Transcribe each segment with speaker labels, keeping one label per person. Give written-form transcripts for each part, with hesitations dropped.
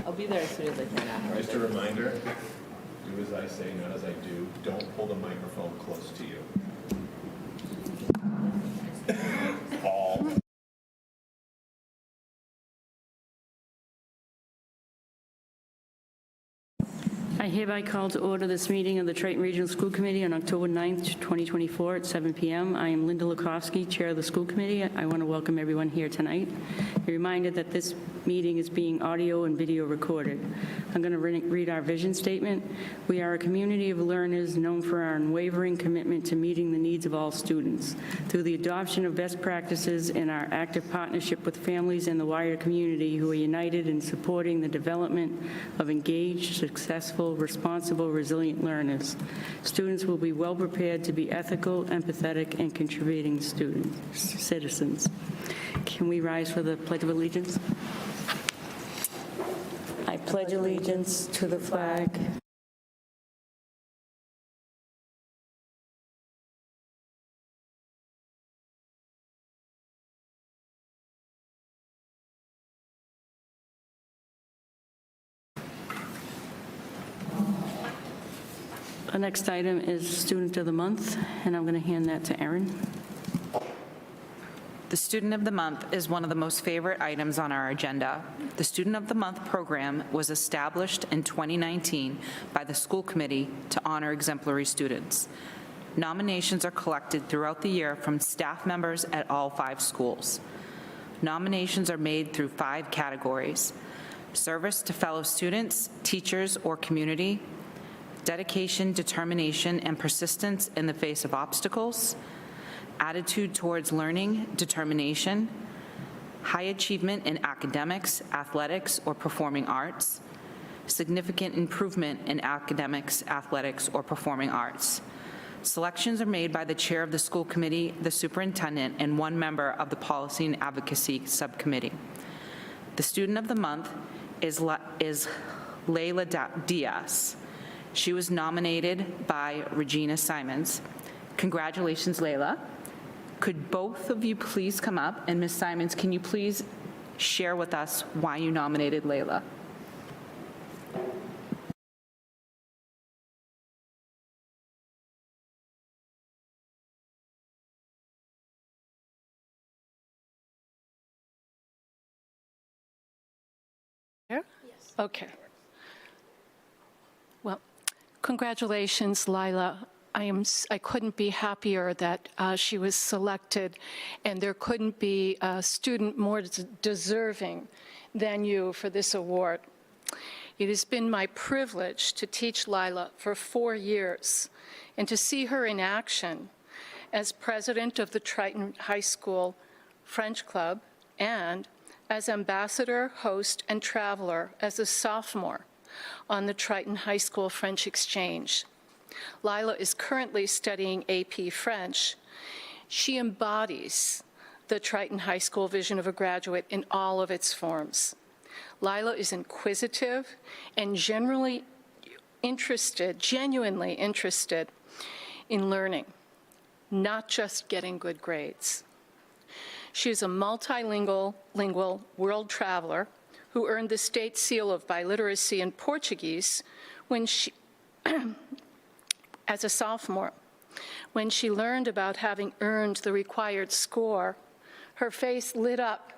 Speaker 1: I'll be there as soon as I can afterwards.
Speaker 2: Just a reminder, do as I say, not as I do. Don't hold the microphone close to you. Paul.
Speaker 3: I hereby call to order this meeting of the Triton Regional School Committee on October 9th, 2024 at 7 p.m. I am Linda Lukowski, Chair of the School Committee. I want to welcome everyone here tonight. A reminder that this meeting is being audio and video recorded. I'm going to read our vision statement. We are a community of learners known for our unwavering commitment to meeting the needs of all students. Through the adoption of best practices and our active partnership with families and the wider community who are united in supporting the development of engaged, successful, responsible, resilient learners. Students will be well prepared to be ethical, empathetic, and contributing citizens. Can we rise for the Pledge of Allegiance? I pledge allegiance to the flag The next item is Student of the Month, and I'm going to hand that to Erin.
Speaker 4: The Student of the Month is one of the most favorite items on our agenda. The Student of the Month program was established in 2019 by the school committee to honor exemplary students. Nominations are collected throughout the year from staff members at all 5 schools. Nominations are made through 5 categories: service to fellow students, teachers, or community, dedication, determination, and persistence in the face of obstacles, attitude towards learning, determination, high achievement in academics, athletics, or performing arts, significant improvement in academics, athletics, or performing arts. Selections are made by the chair of the school committee, the superintendent, and 1 member of the policy and advocacy subcommittee. The Student of the Month is Layla Diaz. She was nominated by Regina Simons. Congratulations, Layla. Could both of you please come up? And Ms. Simons, can you please share with us why you nominated Layla?
Speaker 5: Yes. Okay. Well, congratulations, Lila. I couldn't be happier that she was selected, and there couldn't be a student more deserving than you for this award. It has been my privilege to teach Lila for 4 years and to see her in action as president of the Triton High School French Club and as ambassador, host, and traveler as a sophomore on the Triton High School French Exchange. Lila is currently studying AP French. She embodies the Triton High School vision of a graduate in all of its forms. Lila is inquisitive and genuinely interested in learning, not just getting good grades. She is a multilingual world traveler who earned the state seal of biliteracy in Portuguese when she, as a sophomore. When she learned about having earned the required score, her face lit up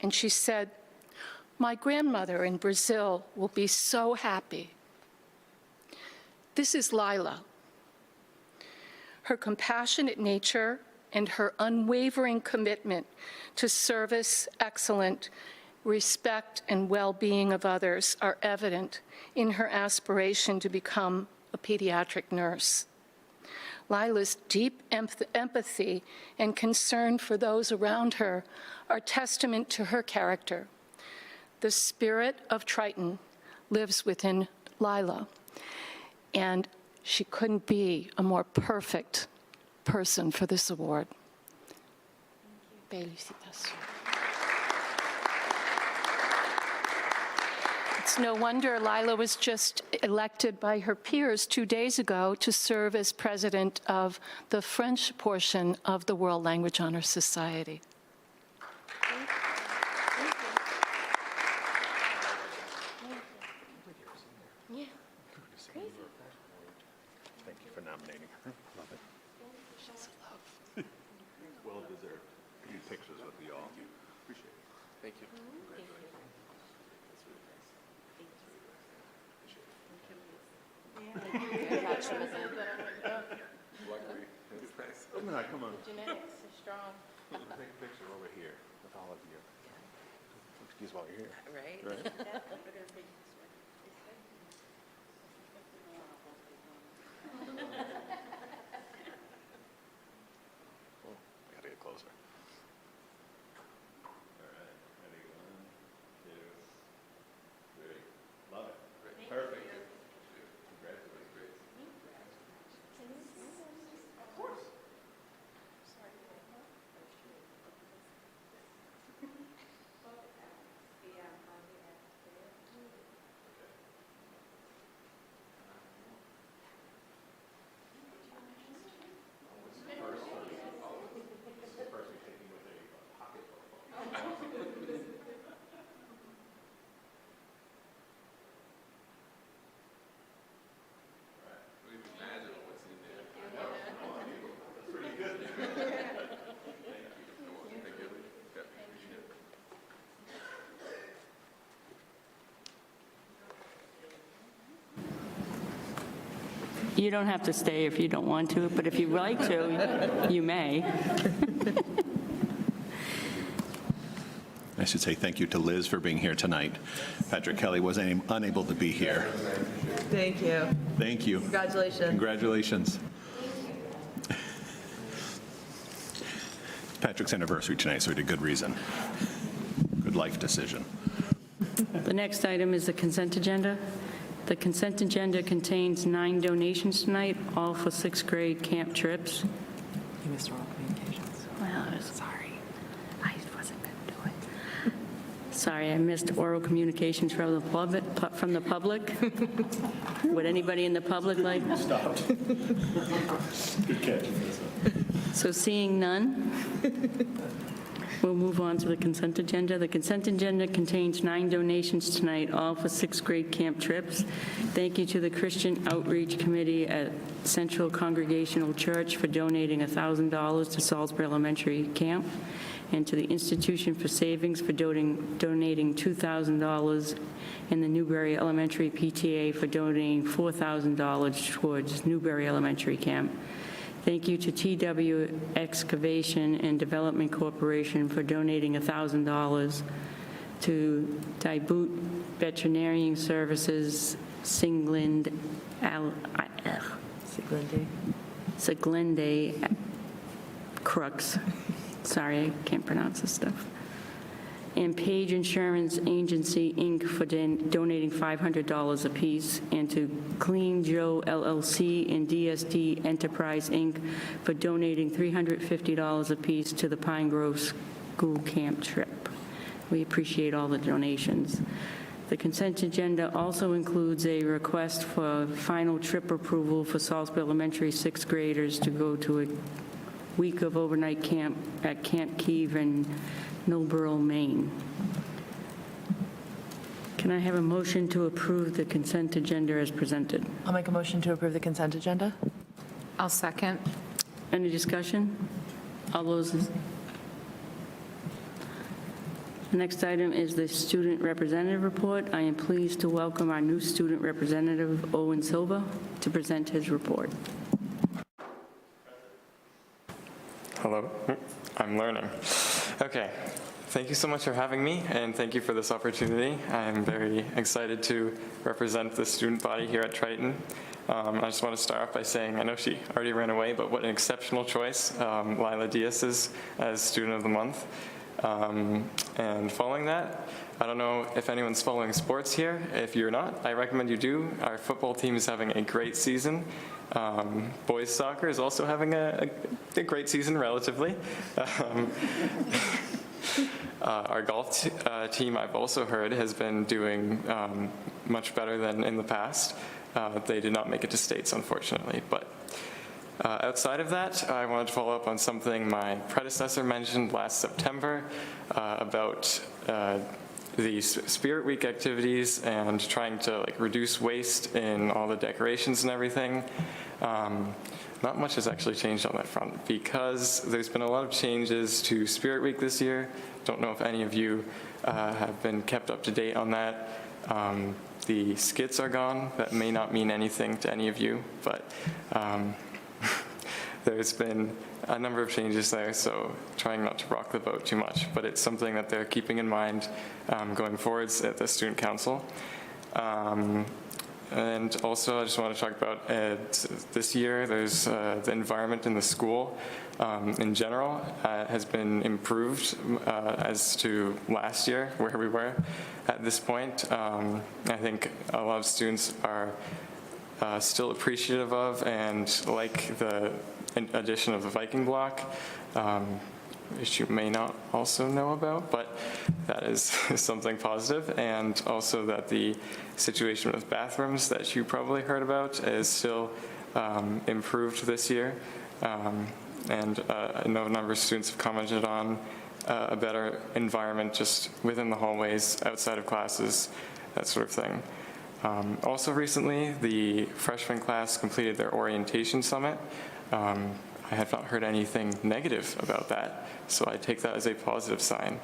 Speaker 5: and she said, "My grandmother in Brazil will be so happy." This is Lila. Her compassionate nature and her unwavering commitment to service, excellence, respect, and well-being of others are evident in her aspiration to become a pediatric nurse. Lila's deep empathy and concern for those around her are testament to her character. The spirit of Triton lives within Lila, and she couldn't be a more perfect person for this award. Félicitations. It's no wonder Lila was just elected by her peers 2 days ago to serve as president of the French portion of the World Language Honor Society.
Speaker 2: Thank you for nominating her. Love it. Well deserved. Need pictures with you all. Appreciate it. Thank you. Come on.
Speaker 5: Genetics are strong.
Speaker 2: Take a picture over here with all of you. Excuse while you're here.
Speaker 1: Right?
Speaker 2: Right? I gotta get closer. All right, ready, 1, 2, 3. Love it. Great. Perfect. Congratulations, Grace. Of course.
Speaker 3: You don't have to stay if you don't want to, but if you'd like to, you may.
Speaker 2: I should say thank you to Liz for being here tonight. Patrick Kelly was unable to be here.
Speaker 1: Thank you.
Speaker 2: Thank you.
Speaker 1: Congratulations.
Speaker 2: Congratulations. It's Patrick's anniversary tonight, so we did good reason. Good life decision.
Speaker 3: The next item is the consent agenda. The consent agenda contains 9 donations tonight, all for 6th grade camp trips.
Speaker 1: You missed oral communications.
Speaker 3: Well, sorry. I wasn't going to do it. Sorry, I missed oral communications from the public. Would anybody in the public like?
Speaker 2: Stopped. Good catch.
Speaker 3: So seeing none, we'll move on to the consent agenda. The consent agenda contains 9 donations tonight, all for 6th grade camp trips. Thank you to the Christian Outreach Committee at Central Congregational Church for donating $1,000 to Salisbury Elementary Camp, and to the Institution for Savings for donating $2,000, and the Newberry Elementary PTA for donating $4,000 towards Newberry Elementary Camp. Thank you to TW Excavation and Development Corporation for donating $1,000, to Dyboot Veterinarian Services, Siglinde Crooks. Sorry, I can't pronounce this stuff. And Page Insurance Agency, Inc. for donating $500 apiece, and to Clean Joe LLC and DSD Enterprise, Inc. for donating $350 apiece to the Pine Grove School Camp trip. We appreciate all the donations. The consent agenda also includes a request for final trip approval for Salisbury Elementary 6th graders to go to a week of overnight camp at Camp Keeve in Millboro, Maine. Can I have a motion to approve the consent agenda as presented?
Speaker 1: I'll make a motion to approve the consent agenda.
Speaker 4: I'll second.
Speaker 3: Any discussion? All those? The next item is the student representative report. I am pleased to welcome our new student representative, Owen Silva, to present his report.
Speaker 6: Hello, I'm learning. Okay, thank you so much for having me, and thank you for this opportunity. I'm very excited to represent the student body here at Triton. I just want to start off by saying, I know she already ran away, but what an exceptional choice Lila Diaz is as Student of the Month. And following that, I don't know if anyone's following sports here. If you're not, I recommend you do. Our football team is having a great season. Boys soccer is also having a great season, relatively. Our golf team, I've also heard, has been doing much better than in the past. They did not make it to states, unfortunately. But outside of that, I wanted to follow up on something my predecessor mentioned last September about the Spirit Week activities and trying to like reduce waste in all the decorations and everything. Not much has actually changed on that front because there's been a lot of changes to Spirit Week this year. Don't know if any of you have been kept up to date on that. The skits are gone. That may not mean anything to any of you, but there's been a number of changes there, so trying not to rock the boat too much, but it's something that they're keeping in mind going forwards at the Student Council. And also, I just want to talk about this year, there's the environment in the school in general has been improved as to last year, where we were at this point. I think a lot of students are still appreciative of and like the addition of the Viking block, which you may not also know about, but that is something positive. And also that the situation with bathrooms that you probably heard about is still improved this year. And I know a number of students have commented on a better environment just within the hallways, outside of classes, that sort of thing. Also recently, the freshman class completed their orientation summit. I have not heard anything negative about that, so I take that as a positive sign.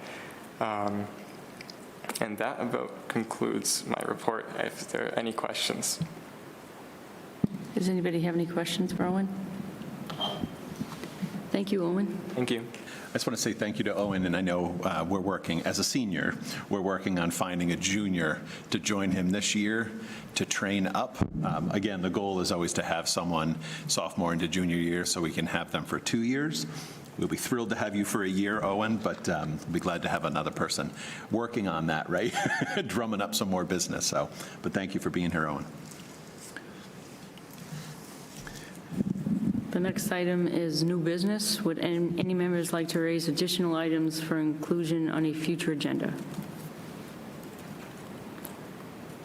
Speaker 6: And that about concludes my report, if there are any questions.
Speaker 3: Does anybody have any questions for Owen? Thank you, Owen.
Speaker 6: Thank you.
Speaker 7: I just want to say thank you to Owen, and I know we're working, as a senior, we're working on finding a junior to join him this year to train up. Again, the goal is always to have someone sophomore into junior year so we can have them for 2 years. We'll be thrilled to have you for a year, Owen, but we'll be glad to have another person working on that, right? Drumming up some more business. So, but thank you for being here, Owen.
Speaker 3: The next item is new business. Would any members like to raise additional items for inclusion on a future agenda?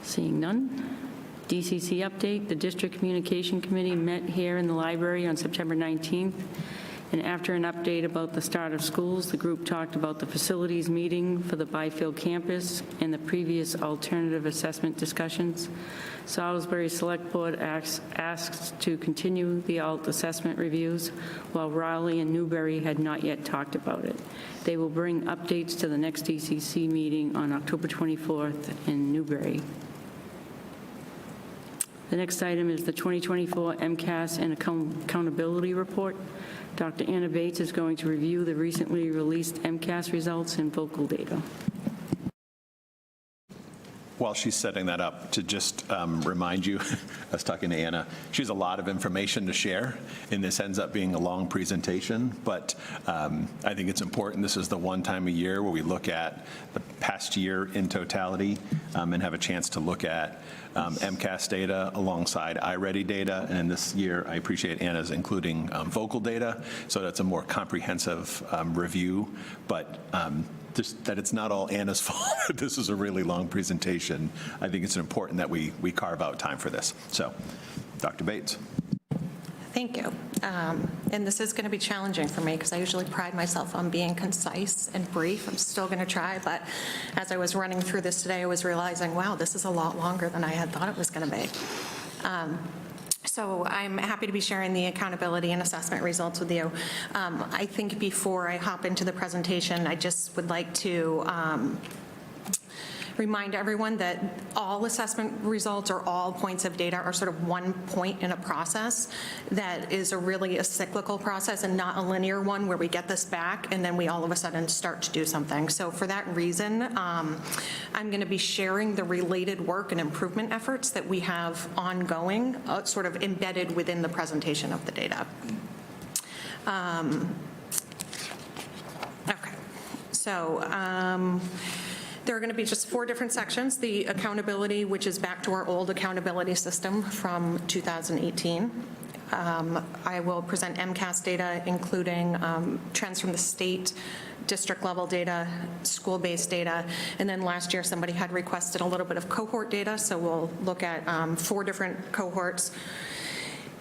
Speaker 3: Seeing none. DCC update. The District Communication Committee met here in the library on September 19th. And after an update about the start of schools, the group talked about the facilities meeting for the Byfield campus and the previous alternative assessment discussions. Salisbury Select Board asked to continue the alt assessment reviews, while Raleigh and Newbury had not yet talked about it. They will bring updates to the next DCC meeting on October 24th in Newbury. The next item is the 2024 MCAS and Accountability Report. Dr. Anna Bates is going to review the recently released MCAS results and vocal data.
Speaker 7: While she's setting that up, to just remind you, I was talking to Anna, she has a lot of information to share, and this ends up being a long presentation, but I think it's important. This is the one time a year where we look at the past year in totality and have a chance to look at MCAS data alongside iReady data, and this year I appreciate Anna's including vocal data, so that's a more comprehensive review, but just that it's not all Anna's fault. This is a really long presentation. I think it's important that we carve out time for this. So, Dr. Bates.
Speaker 8: Thank you. And this is going to be challenging for me because I usually pride myself on being concise and brief. I'm still going to try, but as I was running through this today, I was realizing, wow, this is a lot longer than I had thought it was going to be. So I'm happy to be sharing the accountability and assessment results with you. I think before I hop into the presentation, I just would like to remind everyone that all assessment results or all points of data are sort of one point in a process that is really a cyclical process and not a linear one where we get this back and then we all of a sudden start to do something. So for that reason, I'm going to be sharing the related work and improvement efforts that we have ongoing, sort of embedded within the presentation of the data. Okay, so there are going to be just 4 different sections. The accountability, which is back to our old accountability system from 2018. I will present MCAS data, including trends from the state, district level data, school-based data, and then last year somebody had requested a little bit of cohort data, so we'll look at 4 different cohorts.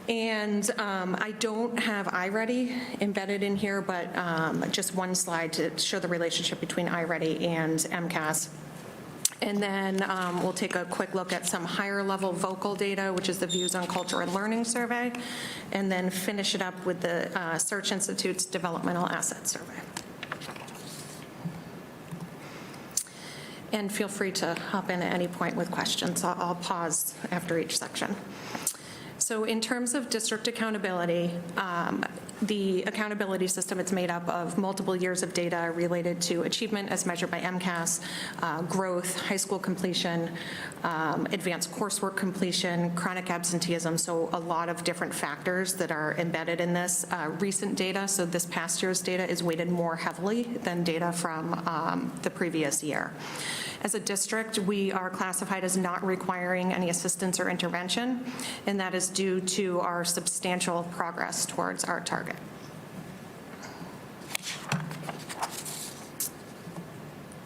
Speaker 8: And I don't have iReady embedded in here, but just one slide to show the relationship between iReady and MCAS. And then we'll take a quick look at some higher-level vocal data, which is the Views on Culture and Learning Survey, and then finish it up with the Search Institute's Developmental Asset Survey. And feel free to hop in at any point with questions. I'll pause after each section. So in terms of district accountability, the accountability system, it's made up of multiple years of data related to achievement as measured by MCAS, growth, high school completion, advanced coursework completion, chronic absenteeism, so a lot of different factors that are embedded in this. Recent data, so this past year's data is weighted more heavily than data from the previous year. As a district, we are classified as not requiring any assistance or intervention, and that is due to our substantial progress towards our target.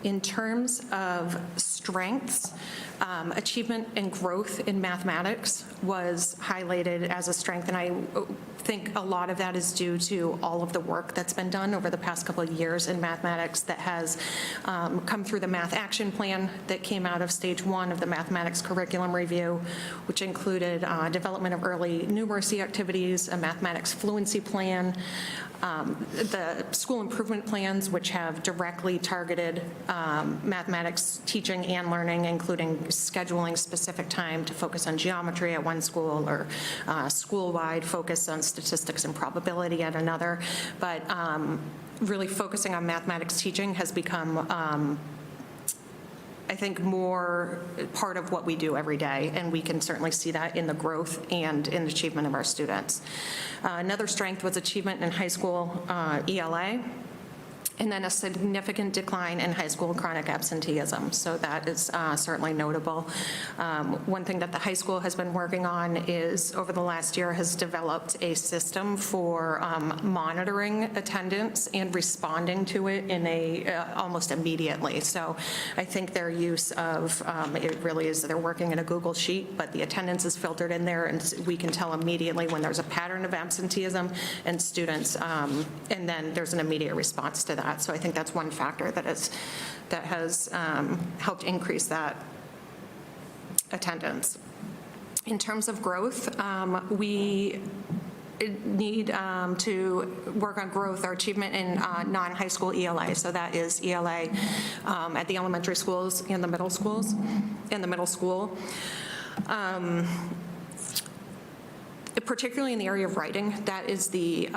Speaker 8: In terms of strengths, achievement and growth in mathematics was highlighted as a strength, and I think a lot of that is due to all of the work that's been done over the past couple of years in mathematics that has come through the Math Action Plan that came out of stage 1 of the mathematics curriculum review, which included development of early numeracy activities, a mathematics fluency plan, the school improvement plans, which have directly targeted mathematics teaching and learning, including scheduling specific time to focus on geometry at one school or school-wide focus on statistics and probability at another. But really focusing on mathematics teaching has become I think, more part of what we do every day, and we can certainly see that in the growth and in the achievement of our students. Another strength was achievement in high school ELA, and then a significant decline in high school chronic absenteeism. So that is certainly notable. One thing that the high school has been working on is, over the last year, has developed a system for monitoring attendance and responding to it in almost immediately. So I think their use of, it really is, they're working in a Google Sheet, but the attendance is filtered in there, and we can tell immediately when there's a pattern of absenteeism and students, and then there's an immediate response to that. So I think that's one factor that has helped increase that attendance. In terms of growth, we need to work on growth, our achievement in non-high school ELA. So that is ELA at the elementary schools and the middle schools, and the middle school. Particularly in the area of writing, that is the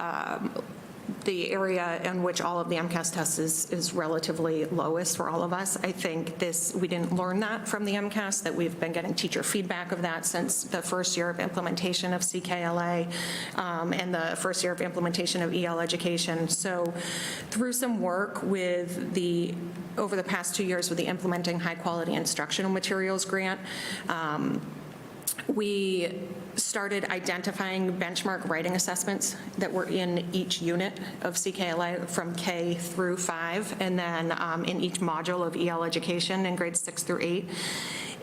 Speaker 8: area in which all of the MCAS tests is relatively lowest for all of us. I think we didn't learn that from the MCAS, that we've been getting teacher feedback of that since the first year of implementation of CKLA and the first year of implementation of EL education. So through some work with over the past 2 years with the Implementing High Quality Instructional Materials Grant, we started identifying benchmark writing assessments that were in each unit of CKLA from K through 5, and then in each module of EL education in grades 6 through 8.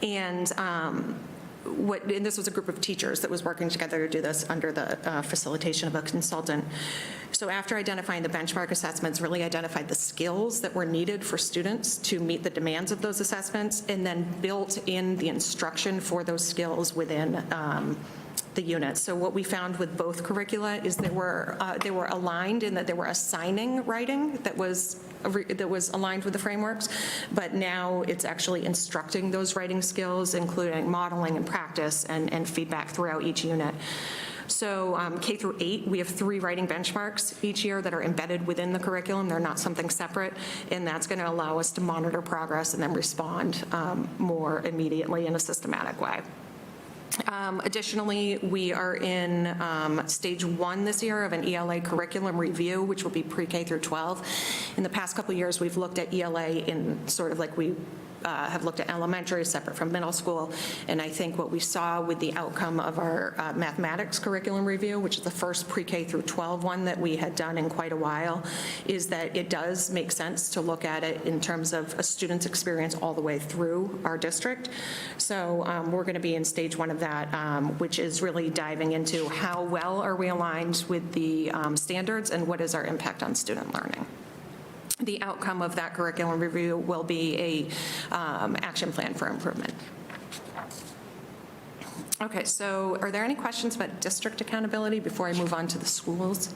Speaker 8: And this was a group of teachers that was working together to do this under the facilitation of a consultant. So after identifying the benchmark assessments, really identified the skills that were needed for students to meet the demands of those assessments, and then built in the instruction for those skills within the unit. So what we found with both curricula is they were aligned in that they were assigning writing that was aligned with the frameworks, but now it's actually instructing those writing skills, including modeling and practice and feedback throughout each unit. So K through 8, we have 3 writing benchmarks each year that are embedded within the curriculum. They're not something separate, and that's going to allow us to monitor progress and then respond more immediately in a systematic way. Additionally, we are in stage 1 this year of an ELA curriculum review, which will be pre-K through 12. In the past couple of years, we've looked at ELA in sort of like we have looked at elementary separate from middle school, and I think what we saw with the outcome of our mathematics curriculum review, which is the first pre-K through 12 one that we had done in quite a while, is that it does make sense to look at it in terms of a student's experience all the way through our district. So we're going to be in stage 1 of that, which is really diving into how well are we aligned with the standards and what is our impact on student learning. the outcome of that curriculum review will be a action plan for improvement. Okay, so are there any questions about district accountability before I move on to the schools?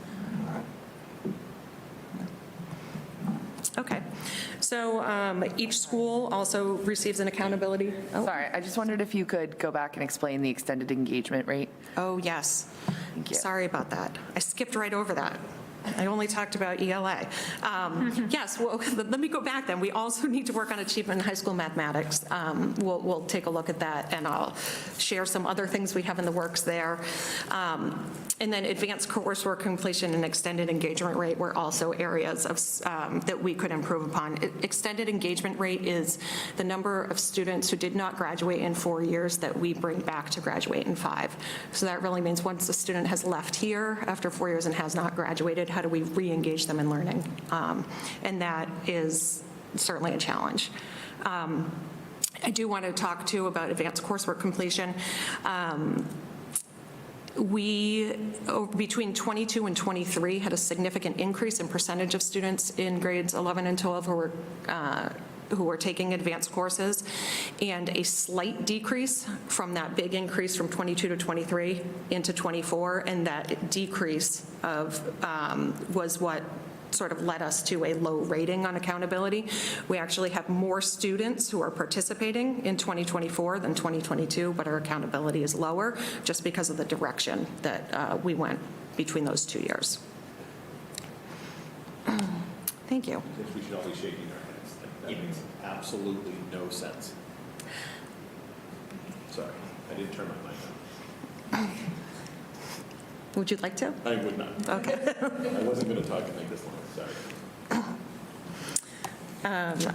Speaker 8: Okay, so each school also receives an accountability.
Speaker 1: Sorry, I just wondered if you could go back and explain the extended engagement rate.
Speaker 8: Oh, yes.
Speaker 1: Thank you.
Speaker 8: Sorry about that. I skipped right over that. I only talked about ELA. Yes, well, let me go back then. We also need to work on achievement in high school mathematics. We'll take a look at that, and I'll share some other things we have in the works there. And then advanced coursework completion and extended engagement rate were also areas of, that we could improve upon. Extended engagement rate is the number of students who did not graduate in 4 years that we bring back to graduate in 5. So that really means once a student has left here after 4 years and has not graduated, how do we re-engage them in learning? And that is certainly a challenge. I do want to talk too about advanced coursework completion. We, between 22 and 23, had a significant increase in percentage of students in grades 11 and 12 who were taking advanced courses, and a slight decrease from that big increase from 22 to 23 into 24, and that decrease of was what sort of led us to a low rating on accountability. We actually have more students who are participating in 2024 than 2022, but our accountability is lower just because of the direction that we went between those 2 years. Thank you.
Speaker 7: We should all be shaking our heads. That makes absolutely no sense. Sorry, I didn't turn my mic on.
Speaker 8: Would you like to?
Speaker 7: I would not.
Speaker 8: Okay.
Speaker 7: I wasn't going to talk and make this long, sorry.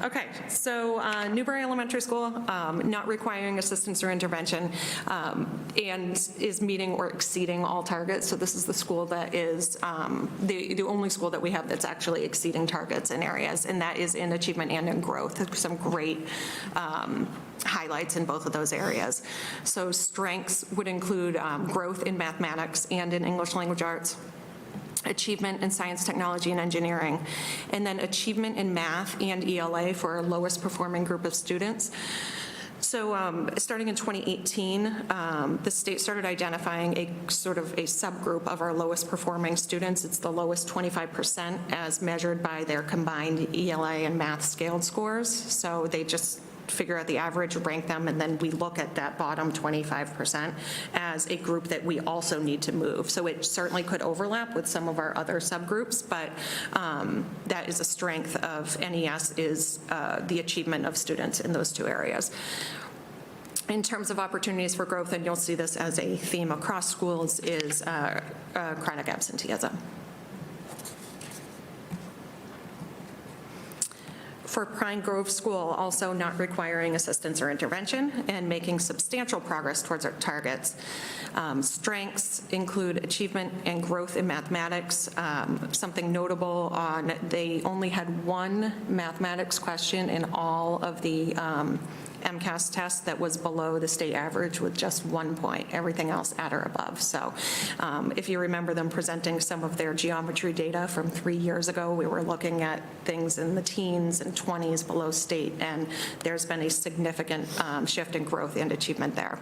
Speaker 8: Okay, so Newbury Elementary School, not requiring assistance or intervention, and is meeting or exceeding all targets. So this is the school that is the only school that we have that's actually exceeding targets in areas, and that is in achievement and in growth. There's some great highlights in both of those areas. So strengths would include growth in mathematics and in English language arts, achievement in science, technology, and engineering, and then achievement in math and ELA for our lowest performing group of students. So starting in 2018, the state started identifying a sort of a subgroup of our lowest performing students. It's the lowest 25% as measured by their combined ELA and math scaled scores. So they just figure out the average, rank them, and then we look at that bottom 25% as a group that we also need to move. So it certainly could overlap with some of our other subgroups, but that is a strength of NES, is the achievement of students in those two areas. In terms of opportunities for growth, and you'll see this as a theme across schools, is chronic absenteeism. For Pine Grove School, also not requiring assistance or intervention and making substantial progress towards our targets. Strengths include achievement and growth in mathematics. Something notable on, they only had one mathematics question in all of the MCAS test that was below the state average with just 1 point, everything else at or above. So if you remember them presenting some of their geometry data from 3 years ago, we were looking at things in the teens and 20s below state, and there's been a significant shift in growth and achievement there.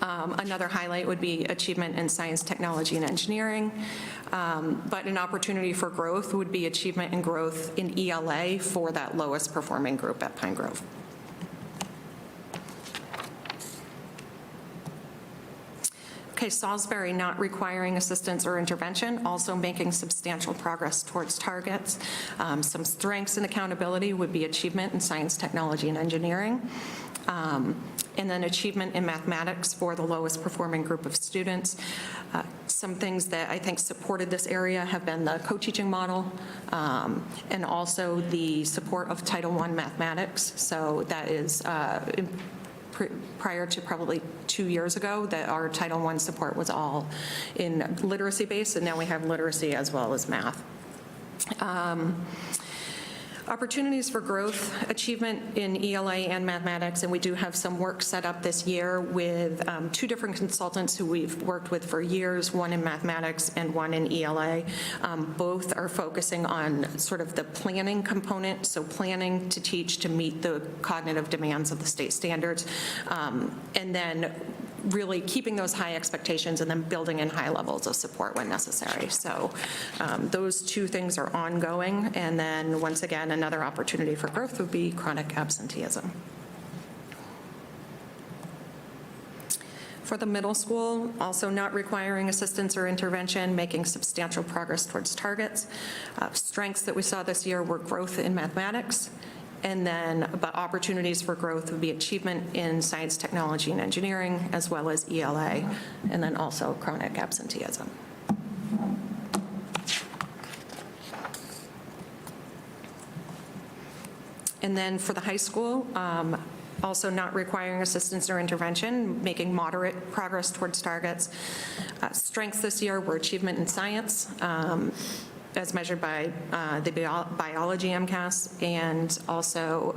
Speaker 8: Another highlight would be achievement in science, technology, and engineering. But an opportunity for growth would be achievement and growth in ELA for that lowest performing group at Pine Grove. Okay, Salisbury not requiring assistance or intervention, also making substantial progress towards targets. Some strengths and accountability would be achievement in science, technology, and engineering. And then achievement in mathematics for the lowest performing group of students. Some things that I think supported this area have been the co-teaching model, and also the support of Title I mathematics. So that is prior to probably 2 years ago, that our Title I support was all in literacy based, and now we have literacy as well as math. Opportunities for growth, achievement in ELA and mathematics, and we do have some work set up this year with 2 different consultants who we've worked with for years, one in mathematics and one in ELA. Both are focusing on sort of the planning component, so planning to teach to meet the cognitive demands of the state standards, and then really keeping those high expectations and then building in high levels of support when necessary. So those 2 things are ongoing. And then once again, another opportunity for growth would be chronic absenteeism. For the middle school, also not requiring assistance or intervention, making substantial progress towards targets. Strengths that we saw this year were growth in mathematics, and then, but opportunities for growth would be achievement in science, technology, and engineering, as well as ELA, and then also chronic absenteeism. And then for the high school, also not requiring assistance or intervention, making moderate progress towards targets. Strengths this year were achievement in science, as measured by the biology MCAS, and also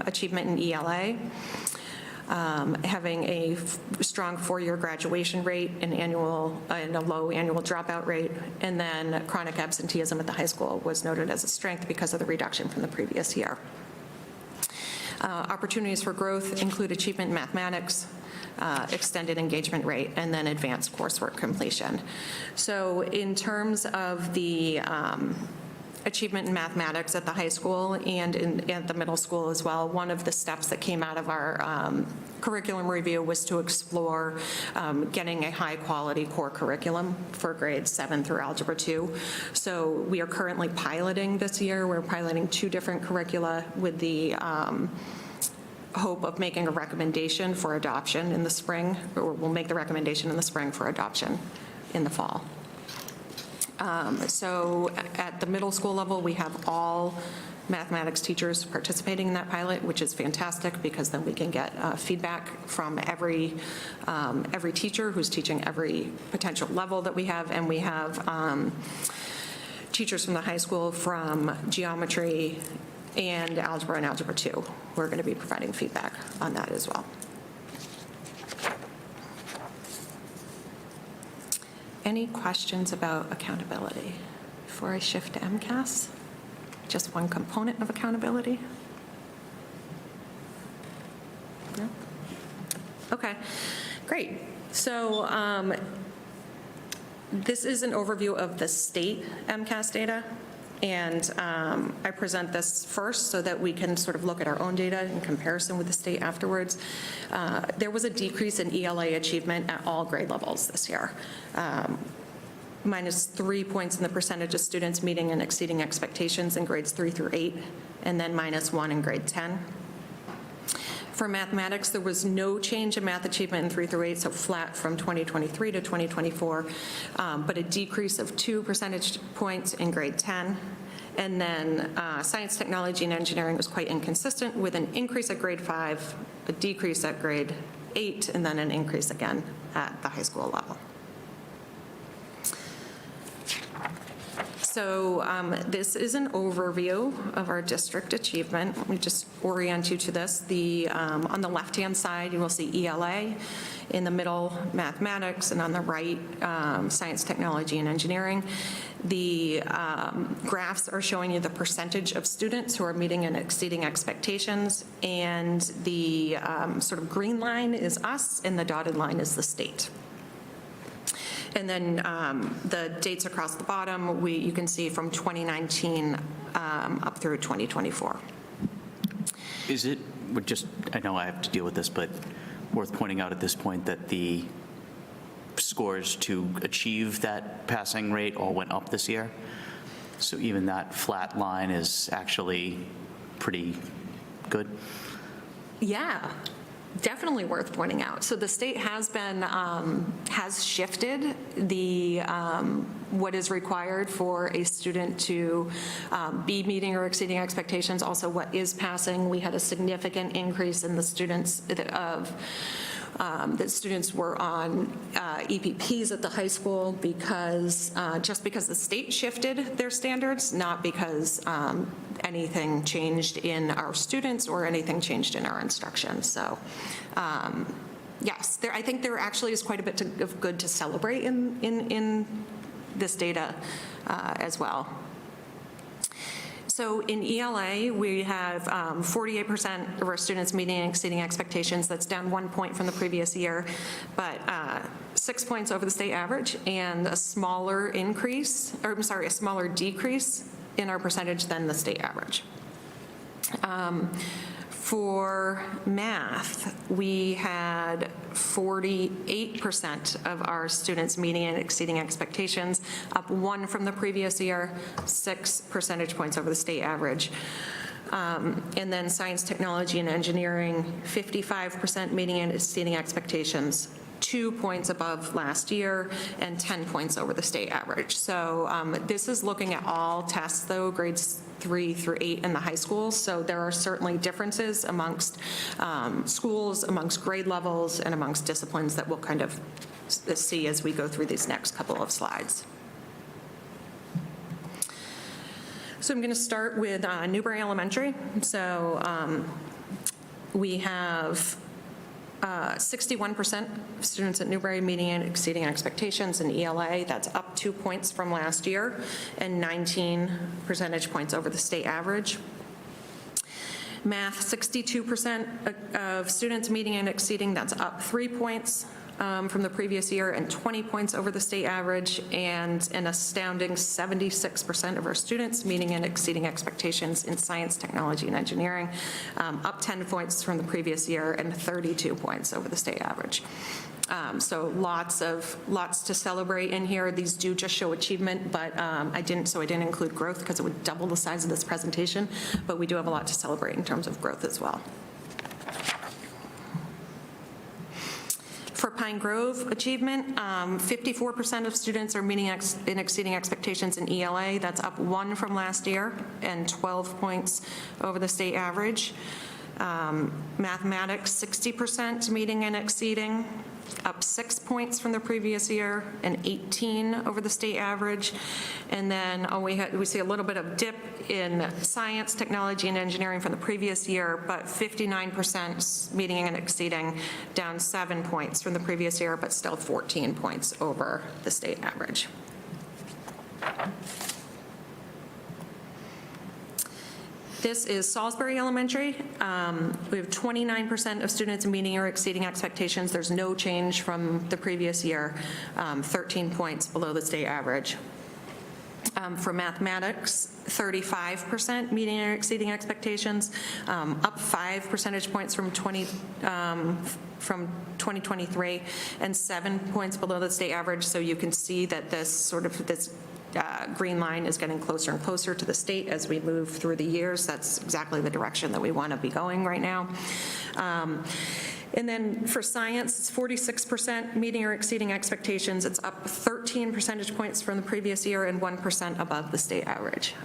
Speaker 8: achievement in ELA, having a strong 4-year graduation rate and a low annual dropout rate, and then chronic absenteeism at the high school was noted as a strength because of the reduction from the previous year. Opportunities for growth include achievement in mathematics, extended engagement rate, and then advanced coursework completion. So in terms of the achievement in mathematics at the high school and at the middle school as well, one of the steps that came out of our curriculum review was to explore getting a high-quality core curriculum for grades 7 through Algebra 2. So we are currently piloting this year. We're piloting 2 different curricula with the hope of making a recommendation for adoption in the spring, or we'll make the recommendation in the spring for adoption in the fall. So at the middle school level, we have all mathematics teachers participating in that pilot, which is fantastic because then we can get feedback from every teacher who's teaching every potential level that we have, and we have teachers from the high school from geometry and algebra 2. We're going to be providing feedback on that as well. Any questions about accountability before I shift to MCAS? Just one component of accountability? No? Okay, great. So this is an overview of the state MCAS data. And I present this first so that we can sort of look at our own data in comparison with the state afterwards. There was a decrease in ELA achievement at all grade levels this year. -3 points in the percentage of students meeting and exceeding expectations in grades 3 through 8, and then -1 in grade 10. For mathematics, there was no change in math achievement in 3 through 8, so flat from 2023 to 2024, but a decrease of 2 percentage points in grade 10. And then science, technology, and engineering was quite inconsistent, with an increase at grade 5, a decrease at grade 8, and then an increase again at the high school level. So this is an overview of our district achievement. Let me just orient you to this. On the left-hand side, you will see ELA, in the middle, mathematics, and on the right, science, technology, and engineering. The graphs are showing you the percentage of students who are meeting and exceeding expectations, and the sort of green line is us, and the dotted line is the state. And then the dates across the bottom, you can see from 2019 up through 2024.
Speaker 9: Is it, I know I have to deal with this, but worth pointing out at this point that the scores to achieve that passing rate all went up this year? So even that flat line is actually pretty good? Yeah.
Speaker 8: Definitely worth pointing out. So the state has been, has shifted the, what is required for a student to be meeting or exceeding expectations, also what is passing. We had a significant increase in the students that students were on EPPs at the high school because, just because the state shifted their standards, not because anything changed in our students or anything changed in our instruction. So yes, I think there actually is quite a bit of good to celebrate in this data as well. So in ELA, we have 48% of our students meeting and exceeding expectations. That's down 1 point from the previous year, but 6 points over the state average, and a smaller increase, or I'm sorry, a smaller decrease in our percentage than the state average. For math, we had 48% of our students meeting and exceeding expectations, up 1 from the previous year, 6 percentage points over the state average. And then science, technology, and engineering, 55% meeting and exceeding expectations, 2 points above last year and 10 points over the state average. So this is looking at all tests, though, grades 3 through 8 in the high schools. So there are certainly differences amongst schools, amongst grade levels, and amongst disciplines that we'll kind of see as we go through these next couple of slides. So I'm going to start with Newbury Elementary. So we have 61% of students at Newbury meeting and exceeding expectations in ELA. That's up 2 points from last year and 19 percentage points over the state average. Math, 62% of students meeting and exceeding. That's up 3 points from the previous year and 20 points over the state average, and an astounding 76% of our students meeting and exceeding expectations in science, technology, and engineering, up 10 points from the previous year and 32 points over the state average. So lots to celebrate in here. These do just show achievement, but I didn't include growth because it would double the size of this presentation, but we do have a lot to celebrate in terms of growth as well. For Pine Grove achievement, 54% of students are meeting and exceeding expectations in ELA. That's up 1 from last year and 12 points over the state average. Mathematics, 60% meeting and exceeding, up 6 points from the previous year and 18 over the state average. And then we see a little bit of dip in science, technology, and engineering from the previous year, but 59% meeting and exceeding, down 7 points from the previous year, but still 14 points over the state average. This is Salisbury Elementary. We have 29% of students meeting or exceeding expectations. There's no change from the previous year, 13 points below the state average. For mathematics, 35% meeting or exceeding expectations, up 5 percentage points from 2023, and 7 points below the state average. So you can see that this green line is getting closer and closer to the state as we move through the years. That's exactly the direction that we want to be going right now. And then for science, it's 46% meeting or exceeding expectations. It's up 13 percentage points from the previous year and 1% above the state average.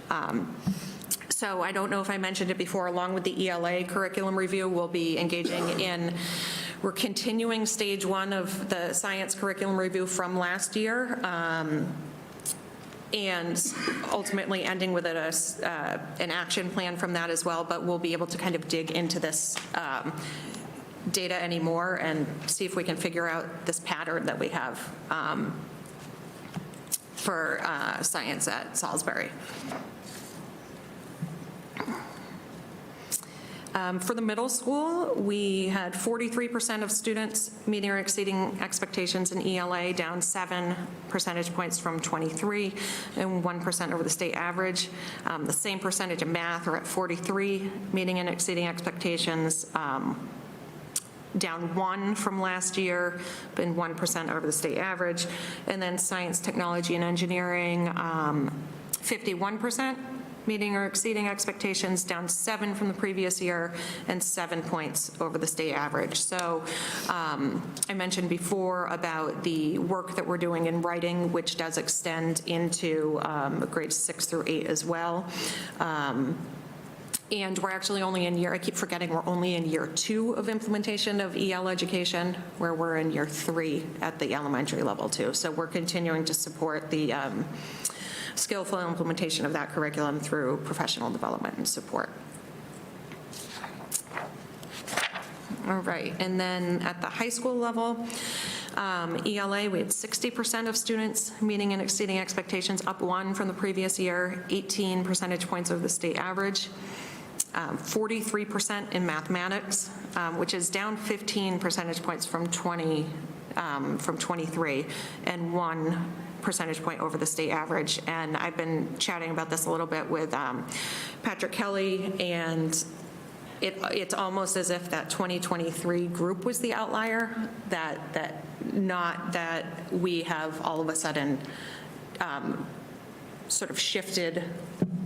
Speaker 8: So I don't know if I mentioned it before, along with the ELA curriculum review, we'll be we're continuing stage 1 of the science curriculum review from last year. And ultimately ending with an action plan from that as well, but we'll be able to kind of dig into this data anymore and see if we can figure out this pattern that we have for science at Salisbury. For the middle school, we had 43% of students meeting or exceeding expectations in ELA, down 7 percentage points from 23 and 1% over the state average. The same percentage of math are at 43, meeting and exceeding expectations, down 1 from last year, and 1% over the state average. And then science, technology, and engineering, 51%. Meeting or exceeding expectations, down 7 from the previous year and 7 points over the state average. So I mentioned before about the work that we're doing in writing, which does extend into grades 6 through 8 as well. And we're actually only in I keep forgetting, we're only in year 2 of implementation of EL education, where we're in year 3 at the elementary level too. So we're continuing to support the skillful implementation of that curriculum through professional development and support. All right, and then at the high school level, ELA, we had 60% of students meeting and exceeding expectations, up 1 from the previous year, 18 percentage points over the state average. 43% in mathematics, which is down 15 percentage points from 23, and 1 percentage point over the state average. And I've been chatting about this a little bit with Patrick Kelly, and it's almost as if that 2023 group was the outlier, not that we have all of a sudden sort of shifted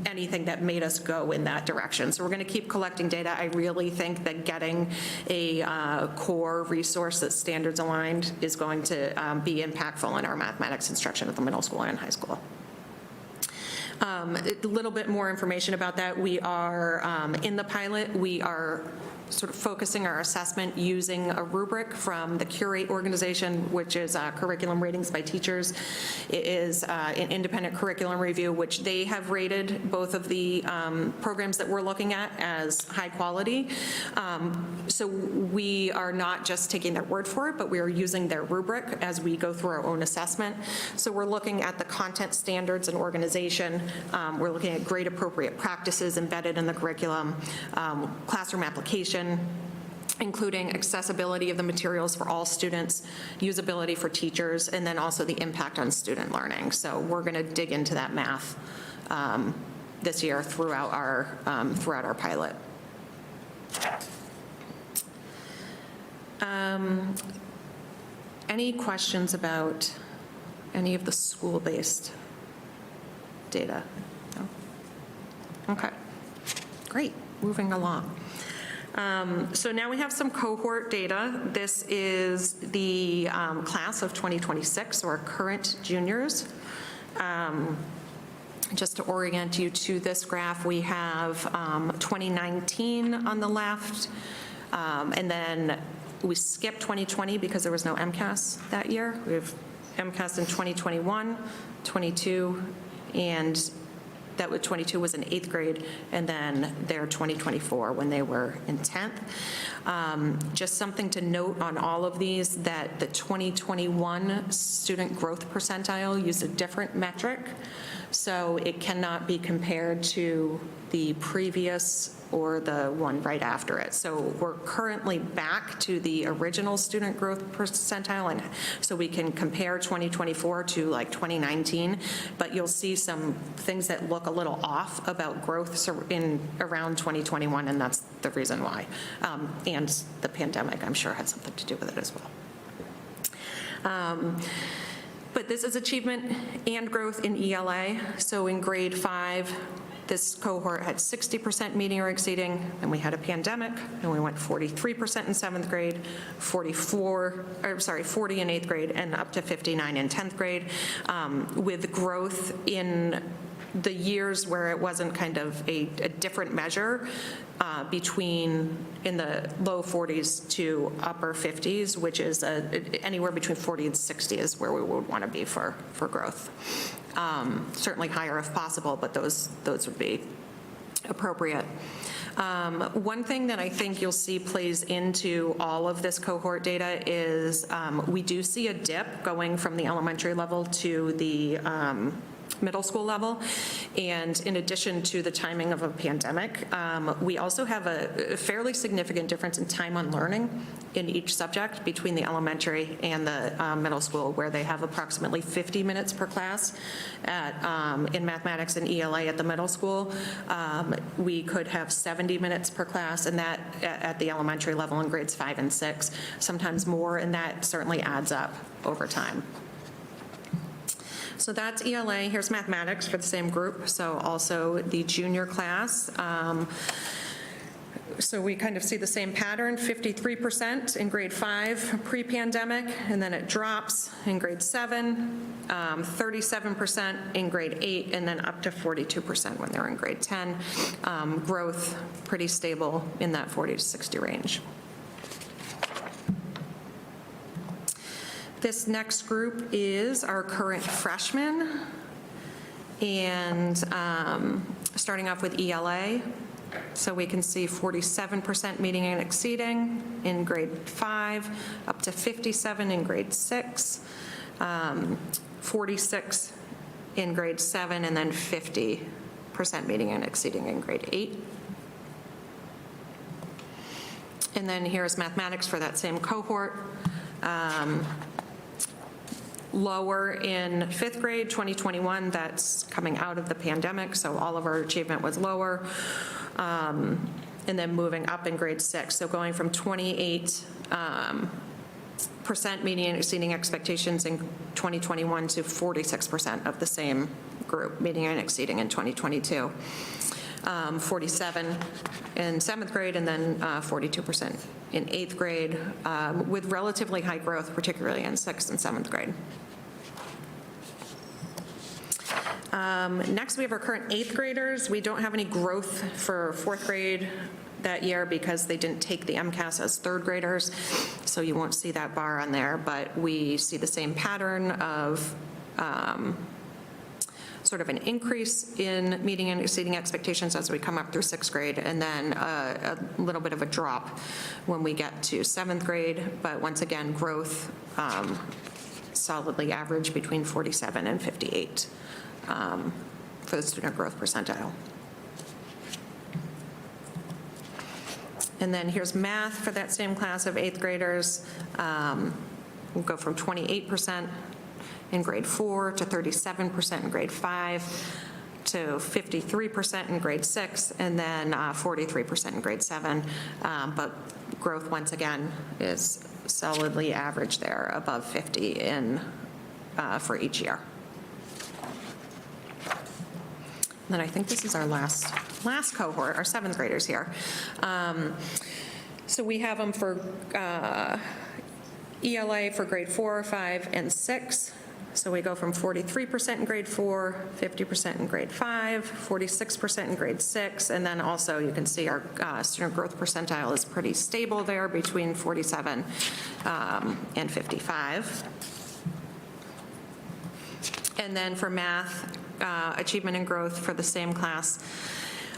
Speaker 8: anything that made us go in that direction. So we're going to keep collecting data. I really think that getting a core resource that's standards aligned is going to be impactful in our mathematics instruction at the middle school and high school. A little bit more information about that. We are, in the pilot, we are sort of focusing our assessment using a rubric from the Curate organization, which is curriculum ratings by teachers. It is an independent curriculum review, which they have rated both of the programs that we're looking at as high quality. So we are not just taking their word for it, but we are using their rubric as we go through our own assessment. So we're looking at the content standards and organization. We're looking at grade appropriate practices embedded in the curriculum, classroom application, including accessibility of the materials for all students, usability for teachers, and then also the impact on student learning. So we're going to dig into that math this year throughout our pilot. Any questions about any of the school-based data? No? Okay, great, moving along. So now we have some cohort data. This is the class of 2026, or current juniors. Just to orient you to this graph, we have 2019 on the left, and then we skipped 2020 because there was no MCAS that year. We have MCAS in 2021, 22, and that was 22 was in 8th grade, and then their 2024 when they were in 10th. Just something to note on all of these, that the 2021 student growth percentile used a different metric, so it cannot be compared to the previous or the one right after it. So we're currently back to the original student growth percentile, and so we can compare 2024 to like 2019, but you'll see some things that look a little off about growth in around 2021, and that's the reason why. And the pandemic, I'm sure, had something to do with it as well. But this is achievement and growth in ELA. So in grade 5, this cohort had 60% meeting or exceeding, and we had a pandemic, and we went 43% in 7th grade, 40 in 8th grade, and up to 59 in 10th grade, with growth in the years where it wasn't kind of a different measure between in the low 40s to upper 50s, which is anywhere between 40 and 60 is where we would want to be for growth. Certainly higher if possible, but those would be appropriate. One thing that I think you'll see plays into all of this cohort data is we do see a dip going from the elementary level to the middle school level. And in addition to the timing of a pandemic, we also have a fairly significant difference in time on learning in each subject between the elementary and the middle school, where they have approximately 50 minutes per class in mathematics and ELA at the middle school. We could have 70 minutes per class, and that at the elementary level in grades 5 and 6, sometimes more, and that certainly adds up over time. So that's ELA. Here's mathematics for the same group, so also the junior class. So we kind of see the same pattern, 53% in grade 5 pre-pandemic, and then it drops in grade 7, 37% in grade 8, and then up to 42% when they're in grade 10. Growth pretty stable in that 40 to 60 range. This next group is our current freshmen, and starting off with ELA. So we can see 47% meeting and exceeding in grade 5, up to 57 in grade 6, 46 in grade 7, and then 50% meeting and exceeding in grade 8. And then here's mathematics for that same cohort. Lower in 5th grade, 2021, that's coming out of the pandemic, so all of our achievement was lower. And then moving up in grade 6, so going from 28% meeting and exceeding expectations in 2021 to 46% of the same group meeting and exceeding in 2022. 47 in 7th grade, and then 42% in 8th grade, with relatively high growth, particularly in 6th and 7th grade. Next, we have our current 8th graders. We don't have any growth for 4th grade that year because they didn't take the MCAS as 3rd graders, so you won't see that bar on there, but we see the same pattern of sort of an increase in meeting and exceeding expectations as we come up through 6th grade, and then a little bit of a drop when we get to 7th grade, but once again, growth solidly average between 47 and 58 for the student growth percentile. And then here's math for that same class of 8th graders. We'll go from 28% in grade 4 to 37% in grade 5 to 53% in grade 6, and then 43% in grade 7. But growth, once again, is solidly average there, above 50 in for each year. And then I think this is our last cohort, our 7th graders here. So we have them for ELA for grade 4, 5, and 6. So we go from 43% in grade 4, 50% in grade 5, 46% in grade 6, and then also you can see our student growth percentile is pretty stable there between 47 and 55. And then for math, achievement and growth for the same class,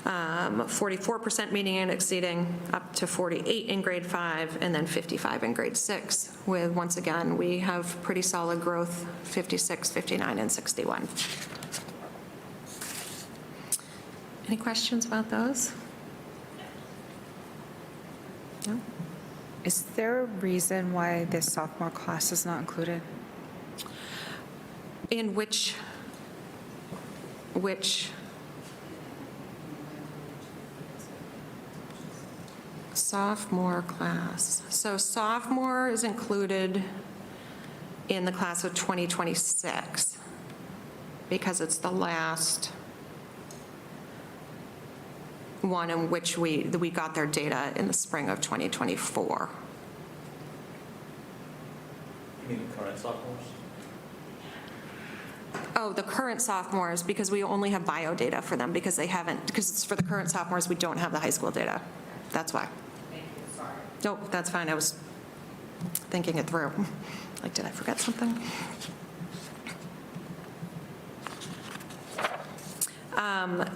Speaker 8: 44% meeting and exceeding, up to 48 in grade 5, and then 55 in grade 6, with, once again, we have pretty solid growth, 56, 59, and 61. Any questions about those? No?
Speaker 10: Is there a reason why this sophomore class is not included?
Speaker 8: In which sophomore class? So sophomore is included in the class of 2026 because it's the last one in which we got their data in the spring of 2024.
Speaker 2: You mean the current sophomores?
Speaker 8: Oh, the current sophomores, because we only have bio data for them because it's for the current sophomores, we don't have the high school data. That's why.
Speaker 10: Thank you, sorry.
Speaker 8: Nope, that's fine. I was thinking it through. Like, did I forget something?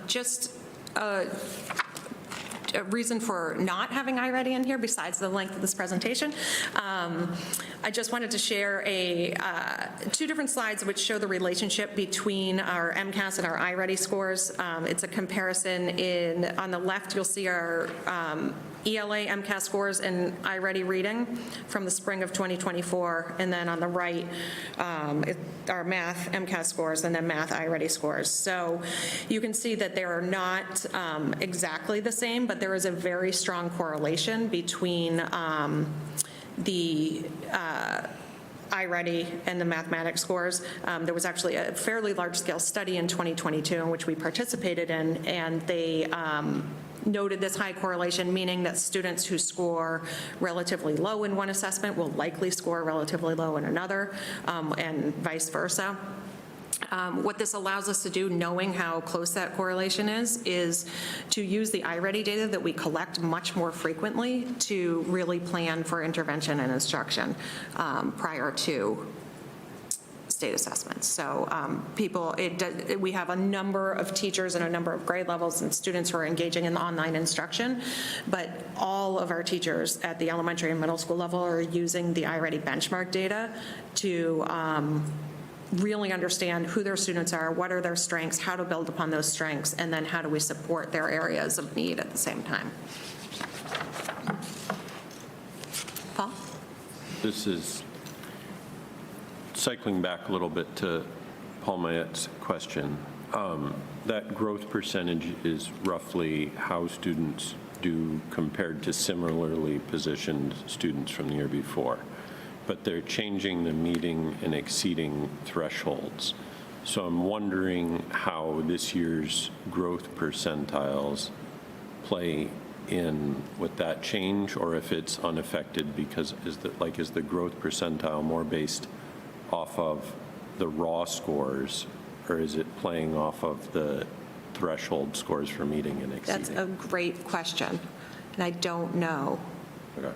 Speaker 8: Just a reason for not having iReady in here, besides the length of this presentation. I just wanted to share two different slides which show the relationship between our MCAS and our iReady scores. It's a comparison on the left, you'll see our ELA MCAS scores and iReady reading from the spring of 2024, and then on the right, our math MCAS scores and then math iReady scores. So you can see that they are not exactly the same, but there is a very strong correlation between the iReady and the mathematics scores. There was actually a fairly large-scale study in 2022 in which we participated in, and they noted this high correlation, meaning that students who score relatively low in one assessment will likely score relatively low in another, and vice versa. What this allows us to do, knowing how close that correlation is to use the iReady data that we collect much more frequently to really plan for intervention and instruction prior to state assessments. So we have a number of teachers and a number of grade levels and students who are engaging in online instruction, but all of our teachers at the elementary and middle school level are using the iReady benchmark data to really understand who their students are, what are their strengths, how to build upon those strengths, and then how do we support their areas of need at the same time. Paul?
Speaker 11: This is cycling back a little bit to Paul Mayette's question. That growth percentage is roughly how students do compared to similarly positioned students from the year before. But they're changing the meeting and exceeding thresholds. So I'm wondering how this year's growth percentiles play in with that change, or if it's unaffected, because is the growth percentile more based off of the raw scores, or is it playing off of the threshold scores for meeting and exceeding?
Speaker 8: That's a great question, and I don't know.
Speaker 11: Okay.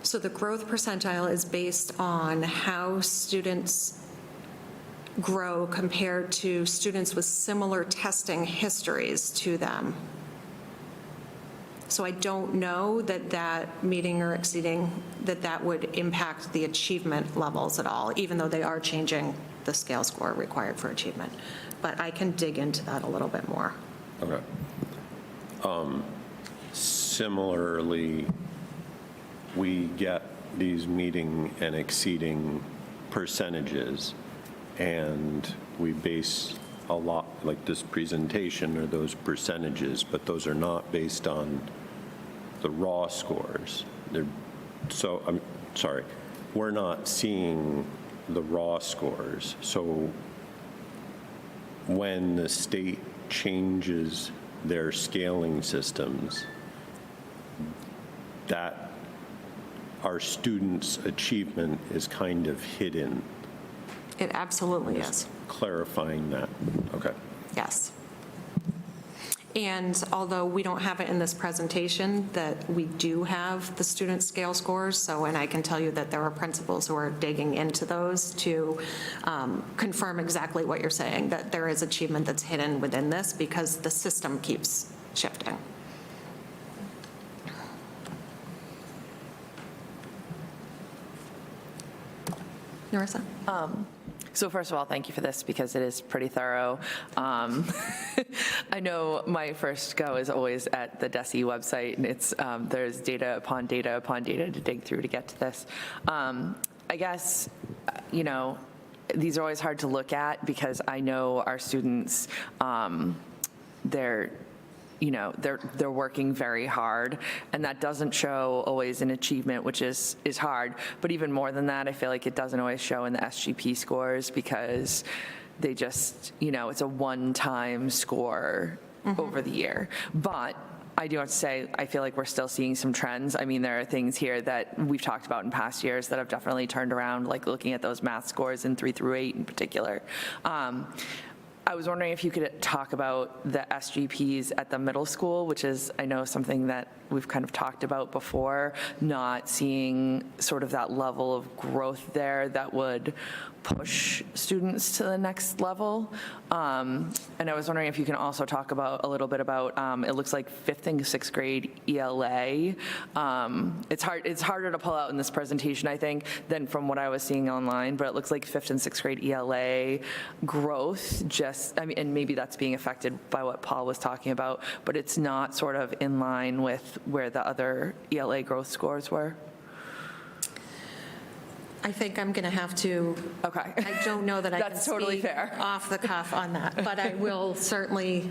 Speaker 8: So the growth percentile is based on how students grow compared to students with similar testing histories to them. So I don't know that meeting or exceeding, that would impact the achievement levels at all, even though they are changing the scale score required for achievement. But I can dig into that a little bit more.
Speaker 11: Okay. Similarly, we get these meeting and exceeding percentages, and we base a lot, like this presentation, or those percentages, but those are not based on the raw scores. So I'm sorry, we're not seeing the raw scores. So when the state changes their scaling systems, that our students' achievement is kind of hidden.
Speaker 8: It absolutely is.
Speaker 11: Clarifying that. Okay.
Speaker 8: Yes. And although we don't have it in this presentation, that we do have the student scale scores. So, and I can tell you that there are principals who are digging into those to confirm exactly what you're saying, that there is achievement that's hidden within this because the system keeps shifting. Narissa?
Speaker 1: So first of all, thank you for this because it is pretty thorough. I know my first go is always at the DESE website, and it's there's data upon data upon data to dig through to get to this. I guess, you know, these are always hard to look at because I know our students, they're working very hard, and that doesn't show always in achievement, which is hard. But even more than that, I feel like it doesn't always show in the SGP scores because they just, it's a one-time score over the year. But I do have to say, I feel like we're still seeing some trends. I mean, there are things here that we've talked about in past years that have definitely turned around, like looking at those math scores in 3 through 8 in particular. I was wondering if you could talk about the SGPs at the middle school, which is, I know, something that we've kind of talked about before, not seeing sort of that level of growth there that would push students to the next level. And I was wondering if you can also talk about a little bit about, it looks like 5th and 6th grade ELA. It's harder to pull out in this presentation, I think, than from what I was seeing online, but it looks like 5th and 6th grade ELA growth and maybe that's being affected by what Paul was talking about, but it's not sort of in line with where the other ELA growth scores were.
Speaker 8: I think I'm going to have to,
Speaker 1: Okay.
Speaker 8: I don't know that I can
Speaker 1: That's totally
Speaker 8: speak
Speaker 1: fair.
Speaker 8: off the cuff on that, but I will certainly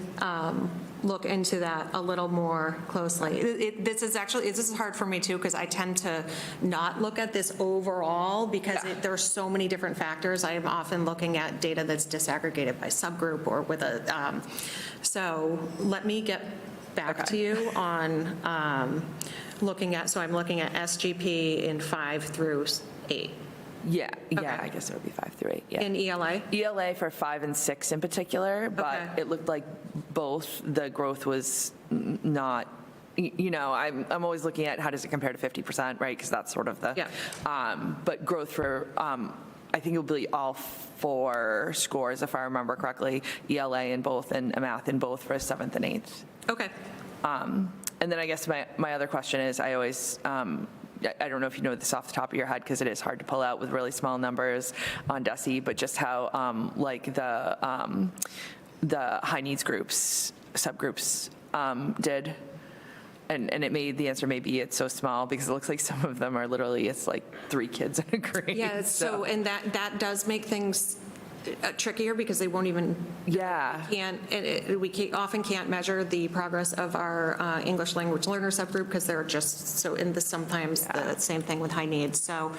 Speaker 8: look into that a little more closely. This is hard for me too, because I tend to not look at this overall because there's so many different factors. I am often looking at data that's disaggregated by subgroup or with a, so let me get back to you on looking at, so I'm looking at SGP in 5 through 8.
Speaker 1: Yeah,
Speaker 8: Okay.
Speaker 1: I guess it would be 5 through 8, yeah.
Speaker 8: In ELA?
Speaker 1: ELA for 5 and 6 in particular, but
Speaker 8: Okay.
Speaker 1: it looked like both, the growth was not, I'm always looking at how does it compare to 50%, right? Because that's sort of the, but growth for, I think it will be all 4 scores, if I remember correctly, ELA in both and math in both for 7th and 8th.
Speaker 8: Okay.
Speaker 1: And then I guess my other question is, I always, I don't know if you know this off the top of your head, because it is hard to pull out with really small numbers on DESE, but just how like the high needs groups, subgroups did. And it made, the answer may be it's so small because it looks like some of them are literally, it's like 3 kids in a grade.
Speaker 8: Yeah, so, and that does make things trickier because they won't even, we often can't measure the progress of our English language learner subgroup because they're just so, and sometimes the same thing with high needs. So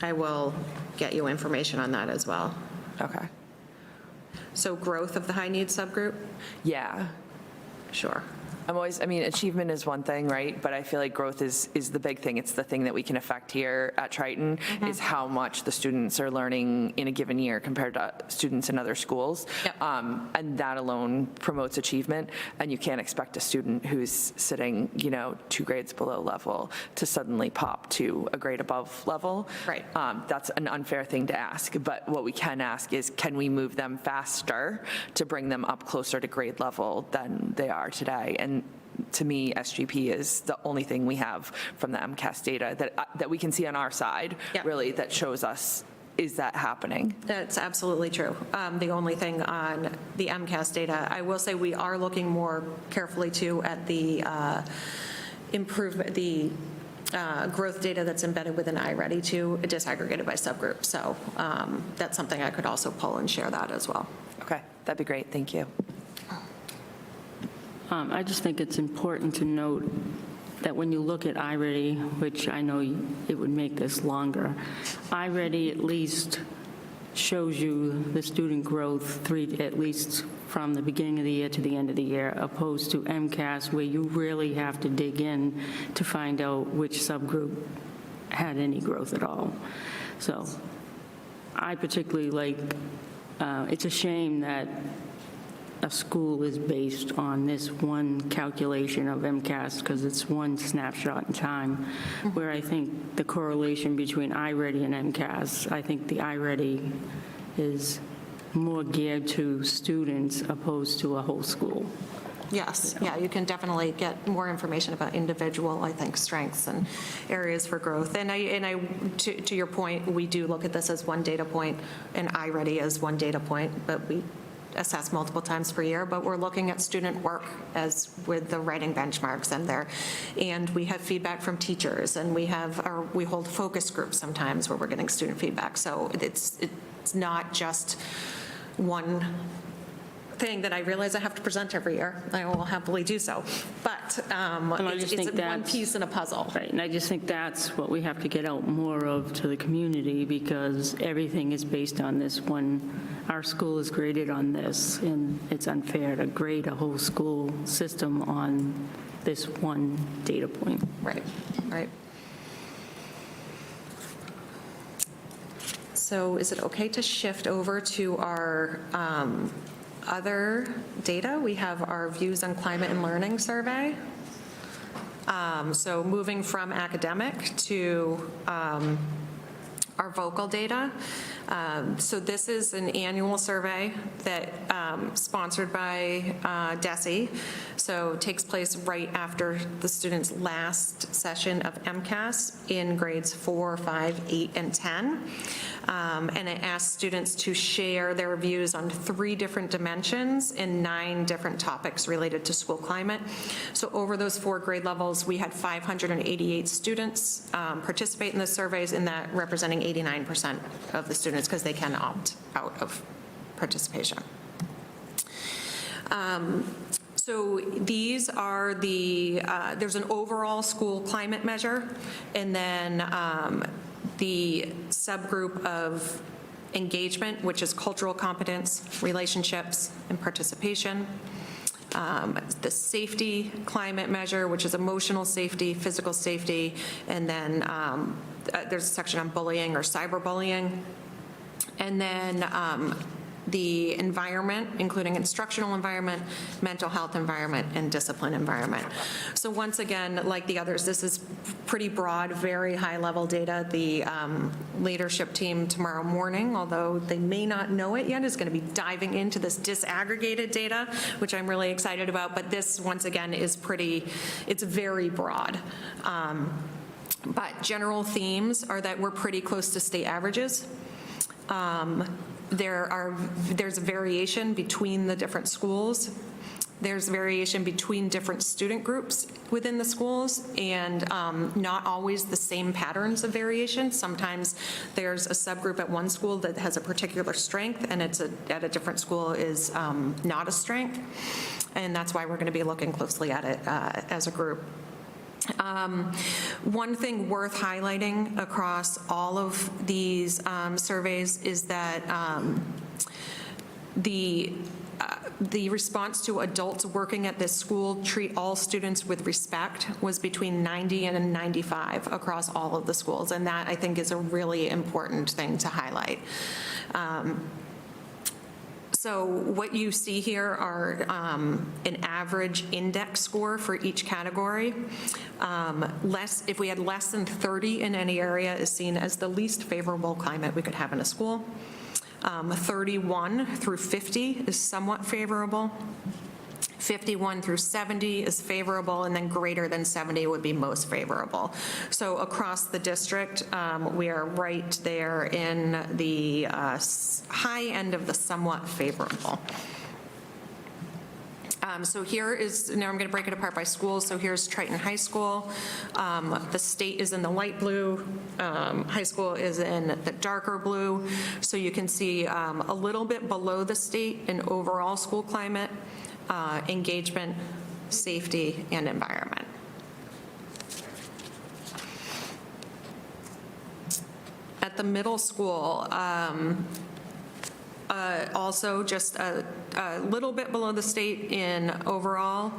Speaker 8: I will get you information on that as well.
Speaker 1: Okay.
Speaker 8: So growth of the high needs subgroup?
Speaker 1: Yeah.
Speaker 8: Sure.
Speaker 1: I'm always, I mean, achievement is one thing, right? But I feel like growth is the big thing. It's the thing that we can affect here at Triton, is how much the students are learning in a given year compared to students in other schools. And that alone promotes achievement. And you can't expect a student who's sitting, 2 grades below level to suddenly pop to a grade above level.
Speaker 8: Right.
Speaker 1: That's an unfair thing to ask. But what we can ask is, can we move them faster to bring them up closer to grade level than they are today? And to me, SGP is the only thing we have from the MCAS data that we can see on our side, really, that shows us, is that happening?
Speaker 8: That's absolutely true. The only thing on the MCAS data, I will say we are looking more carefully too at the improvement, the growth data that's embedded within iReady too, disaggregated by subgroup. So that's something I could also pull and share that as well.
Speaker 1: Okay, that'd be great. Thank you.
Speaker 3: I just think it's important to note that when you look at iReady, which I know it would make this longer, iReady at least shows you the student growth at least from the beginning of the year to the end of the year, opposed to MCAS, where you really have to dig in to find out which subgroup had any growth at all. So I particularly like, it's a shame that a school is based on this one calculation of MCAS because it's one snapshot in time, where I think the correlation between iReady and MCAS, I think the iReady is more geared to students opposed to a whole school.
Speaker 8: Yes, yeah, you can definitely get more information about individual, I think, strengths and areas for growth. And to your point, we do look at this as one data point and iReady as one data point, but we assess multiple times per year, but we're looking at student work as with the writing benchmarks and we have feedback from teachers, and we hold focus groups sometimes where we're getting student feedback. So it's not just one thing that I realize I have to present every year. I will happily do so, but it's one piece in a puzzle.
Speaker 3: Right, and I just think that's what we have to get out more of to the community, because everything is based on this one. Our school is graded on this, and it's unfair to grade a whole school system on this one data point.
Speaker 8: Right, right. So is it okay to shift over to our other data? We have our Views on Climate and Learning survey. So moving from academic to our vocal data. So this is an annual survey that sponsored by DESE. So it takes place right after the student's last session of MCAS in grades 4, 5, 8, and 10. And it asked students to share their views on 3 different dimensions and 9 different topics related to school climate. So over those 4 grade levels, we had 588 students participate in the surveys, and that representing 89% of the students, because they can opt out of participation. So these are there's an overall school climate measure, and then the subgroup of engagement, which is cultural competence, relationships, and participation. The safety climate measure, which is emotional safety, physical safety, and then there's a section on bullying or cyberbullying. And then the environment, including instructional environment, mental health environment, and discipline environment. So once again, like the others, this is pretty broad, very high-level data. The leadership team tomorrow morning, although they may not know it yet, is going to be diving into this disaggregated data, which I'm really excited about. But this, once again, is it's very broad. But general themes are that we're pretty close to state averages. There's variation between the different schools. There's variation between different student groups within the schools, and not always the same patterns of variation. Sometimes there's a subgroup at one school that has a particular strength, and at a different school is not a strength. And that's why we're going to be looking closely at it as a group. One thing worth highlighting across all of these surveys is that the response to adults working at this school treat all students with respect was between 90 and 95 across all of the schools, and that I think is a really important thing to highlight. So what you see here are an average index score for each category. If we had less than 30 in any area is seen as the least favorable climate we could have in a school. 31 through 50 is somewhat favorable. 51 through 70 is favorable, and then greater than 70 would be most favorable. So across the district, we are right there in the high end of the somewhat favorable. So here is, now I'm going to break it apart by schools. So here's Triton High School. The state is in the light blue. High school is in the darker blue. So you can see a little bit below the state in overall school climate, engagement, safety, and environment. At the middle school, also just a little bit below the state in overall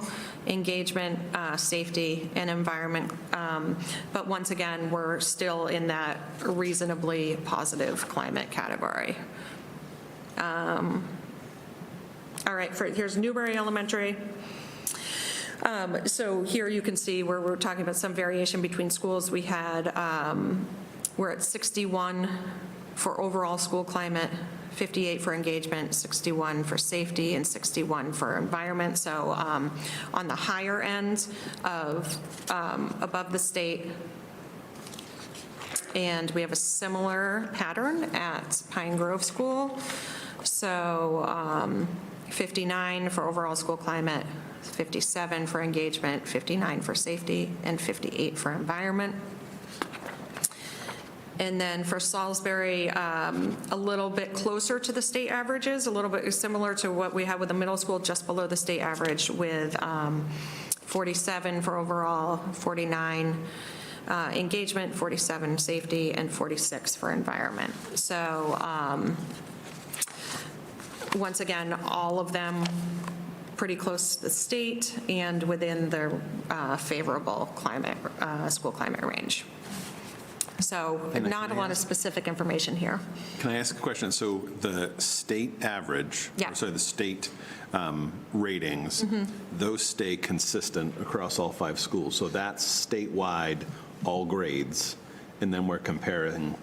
Speaker 8: engagement, safety, and environment. But once again, we're still in that reasonably positive climate category. All right, here's Newbury Elementary. So here you can see where we're talking about some variation between schools. We had, we're at 61 for overall school climate, 58 for engagement, 61 for safety, and 61 for environment. So on the higher end of above the state. And we have a similar pattern at Pine Grove School. So 59 for overall school climate, 57 for engagement, 59 for safety, and 58 for environment. And then for Salisbury, a little bit closer to the state averages, a little bit similar to what we have with the middle school, just below the state average with 47 for overall, 49 engagement, 47 safety, and 46 for environment. So once again, all of them pretty close to the state and within the favorable climate, school climate range. So not a lot of specific information here.
Speaker 7: Can I ask a question? So the state average,
Speaker 8: Yeah.
Speaker 7: so the state ratings, those stay consistent across all 5 schools. So that's statewide, all grades, and then we're comparing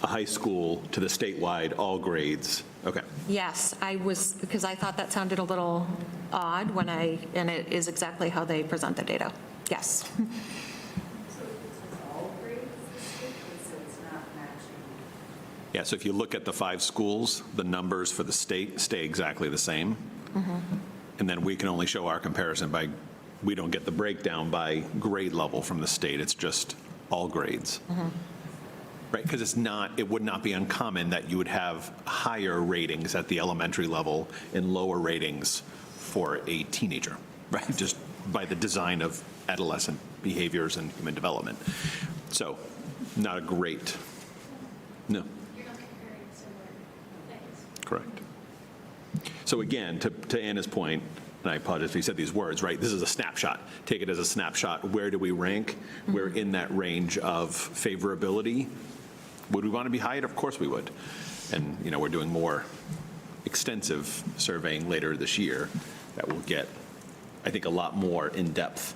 Speaker 7: a high school to the statewide, all grades. Okay.
Speaker 8: Yes, because I thought that sounded a little odd and it is exactly how they present the data. Yes.
Speaker 12: So it's all grades this week, so it's not matching
Speaker 7: Yeah, so if you look at the 5 schools, the numbers for the state stay exactly the same. And then we can only show our comparison by, we don't get the breakdown by grade level from the state. It's just all grades. Right, because it would not be uncommon that you would have higher ratings at the elementary level and lower ratings for a teenager, right? Just by the design of adolescent behaviors and human development. So, not a great, no.
Speaker 5: You're not comparing similar things.
Speaker 7: Correct. So again, to Anna's point, and I apologize if you said these words, right? This is a snapshot. Take it as a snapshot. Where do we rank? We're in that range of favorability. Would we want to be higher? Of course we would. And, we're doing more extensive surveying later this year that will get, I think, a lot more in-depth,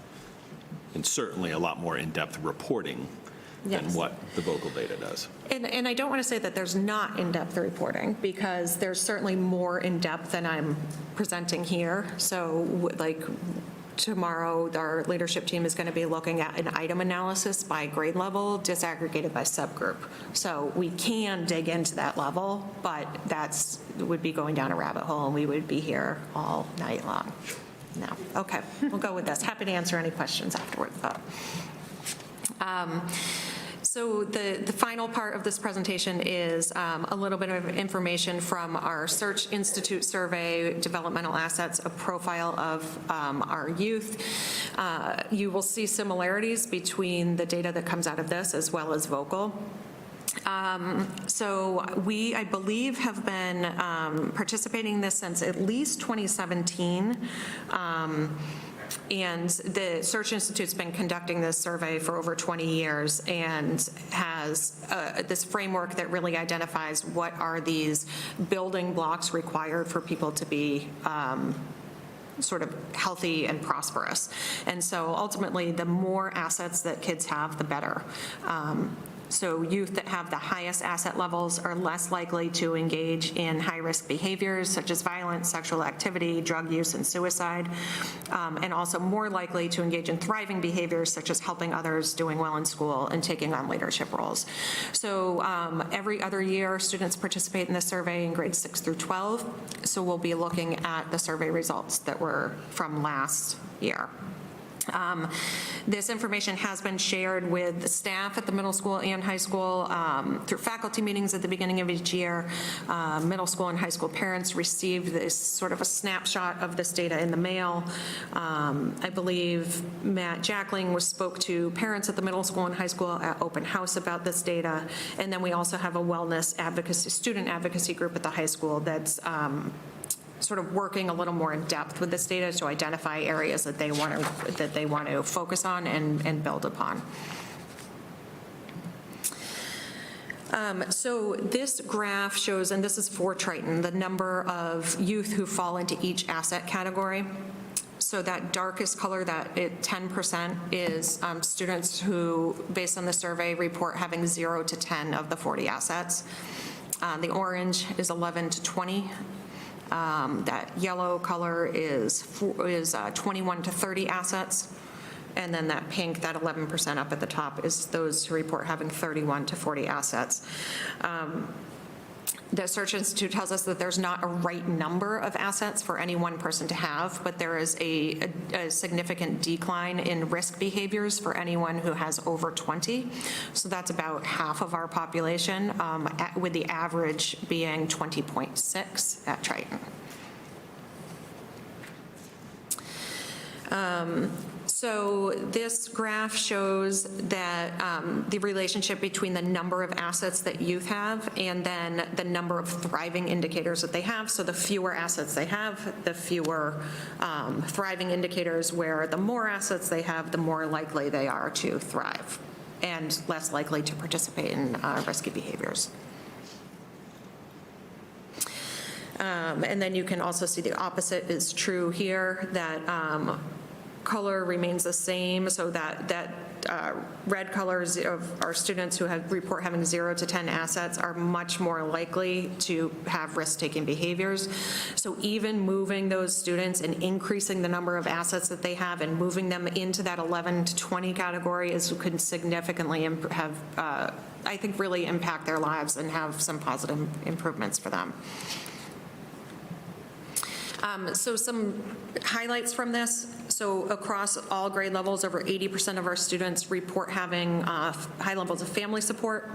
Speaker 7: and certainly a lot more in-depth reporting than
Speaker 8: Yes.
Speaker 7: what the vocal data does.
Speaker 8: And I don't want to say that there's not in-depth reporting, because there's certainly more in-depth than I'm presenting here. So like tomorrow, our leadership team is going to be looking at an item analysis by grade level, disaggregated by subgroup. So we can dig into that level, but would be going down a rabbit hole, and we would be here all night long. No, okay, we'll go with this. Happy to answer any questions afterward, though. So the final part of this presentation is a little bit of information from our Search Institute survey, Developmental Assets, a profile of our youth. You will see similarities between the data that comes out of this as well as vocal. So we, I believe, have been participating in this since at least 2017. And the Search Institute's been conducting this survey for over 20 years and has this framework that really identifies what are these building blocks required for people to be sort of healthy and prosperous. And so ultimately, the more assets that kids have, the better. So youth that have the highest asset levels are less likely to engage in high-risk behaviors such as violence, sexual activity, drug use, and suicide, and also more likely to engage in thriving behaviors such as helping others, doing well in school, and taking on leadership roles. So every other year, students participate in this survey in grades 6 through 12. So we'll be looking at the survey results that were from last year. This information has been shared with the staff at the middle school and high school through faculty meetings at the beginning of each year. Middle school and high school parents received this sort of a snapshot of this data in the mail. I believe Matt Jackling spoke to parents at the middle school and high school at open house about this data. And then we also have a wellness advocacy, student advocacy group at the high school that's sort of working a little more in depth with this data to identify areas that they want to focus on and build upon. So this graph shows, and this is for Triton, the number of youth who fall into each asset category. So that darkest color, that 10%, is students who, based on the survey, report having 0 to 10 of the 40 assets. The orange is 11 to 20. That yellow color is 21 to 30 assets. And then that pink, that 11% up at the top, is those who report having 31 to 40 assets. The Search Institute tells us that there's not a right number of assets for any one person to have, but there is a significant decline in risk behaviors for anyone who has over 20. So that's about half of our population, with the average being 20.6 at Triton. So this graph shows that the relationship between the number of assets that youth have and then the number of thriving indicators that they have. So the fewer assets they have, the fewer thriving indicators, where the more assets they have, the more likely they are to thrive and less likely to participate in risky behaviors. And then you can also see the opposite is true here, that color remains the same, so that red colors of our students who report having 0 to 10 assets are much more likely to have risk-taking behaviors. So even moving those students and increasing the number of assets that they have and moving them into that 11 to 20 category could significantly have, I think, really impact their lives and have some positive improvements for them. So some highlights from this. So across all grade levels, over 80% of our students report having high levels of family support,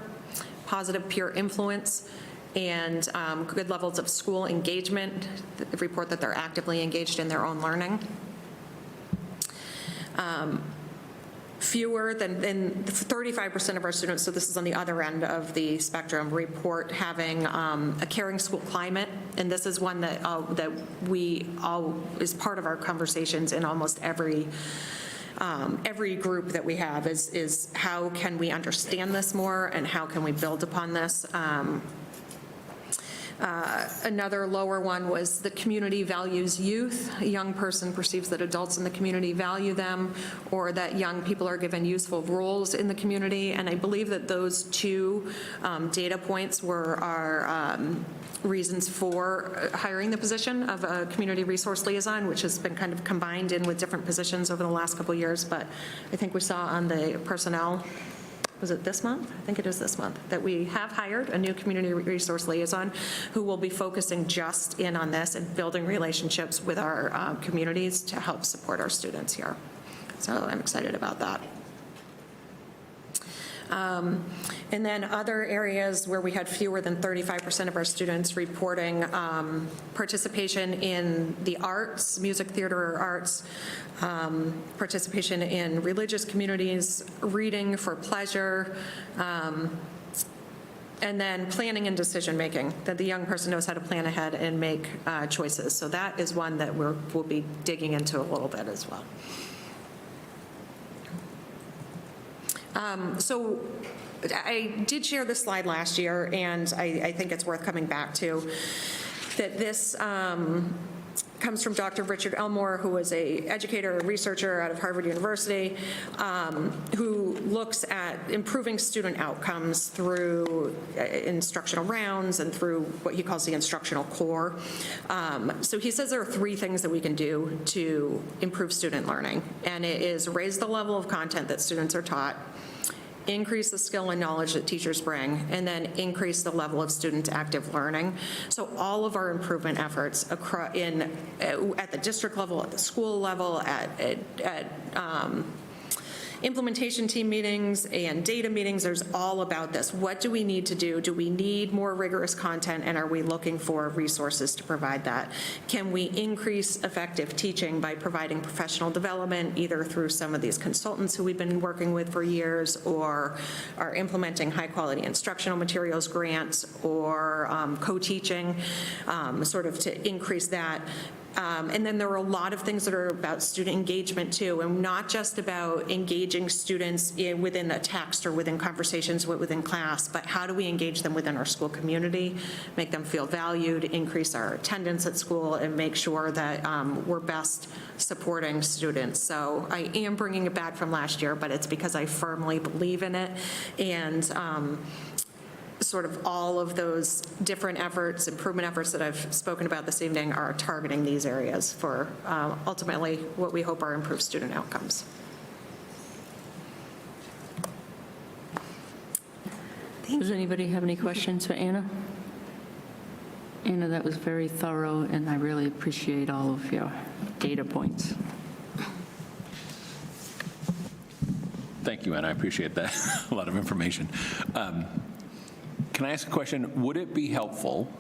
Speaker 8: positive peer influence, and good levels of school engagement. They report that they're actively engaged in their own learning. Fewer than 35% of our students, so this is on the other end of the spectrum, report having a caring school climate, and this is one that we all is part of our conversations in almost every group that we have is how can we understand this more and how can we build upon this. Another lower one was the community values youth. A young person perceives that adults in the community value them, or that young people are given useful roles in the community. And I believe that those two data points were our reasons for hiring the position of a community resource liaison, which has been kind of combined in with different positions over the last couple of years. But I think we saw on the personnel, was it this month? I think it is this month, that we have hired a new community resource liaison who will be focusing just in on this and building relationships with our communities to help support our students here. So I'm excited about that. And then other areas where we had fewer than 35% of our students reporting participation in the arts, music, theater, or arts, participation in religious communities, reading for pleasure, and then planning and decision-making, that the young person knows how to plan ahead and make choices. So that is one that we'll be digging into a little bit as well. So I did share this slide last year, and I think it's worth coming back to, that this comes from Dr. Richard Elmore, who is an educator and researcher out of Harvard University, who looks at improving student outcomes through instructional rounds and through what he calls the instructional core. So he says there are 3 things that we can do to improve student learning, and it is raise the level of content that students are taught, increase the skill and knowledge that teachers bring, and then increase the level of student active learning. So all of our improvement efforts at the district level, at the school level, at implementation team meetings and data meetings, there's all about this. What do we need to do? Do we need more rigorous content, and are we looking for resources to provide that? Can we increase effective teaching by providing professional development, either through some of these consultants who we've been working with for years, or are implementing high-quality instructional materials grants, or co-teaching, sort of to increase that. And then there are a lot of things that are about student engagement too, and not just about engaging students within a text or within conversations within class, but how do we engage them within our school community, make them feel valued, increase our attendance at school, and make sure that we're best supporting students. So I am bringing it back from last year, but it's because I firmly believe in it. And sort of all of those different efforts, improvement efforts that I've spoken about this evening are targeting these areas for ultimately what we hope are improved student outcomes.
Speaker 3: Does anybody have any questions for Anna? Anna, that was very thorough, and I really appreciate all of your data points.
Speaker 7: Thank you, Anna. I appreciate that. A lot of information. Can I ask a question? Would it be helpful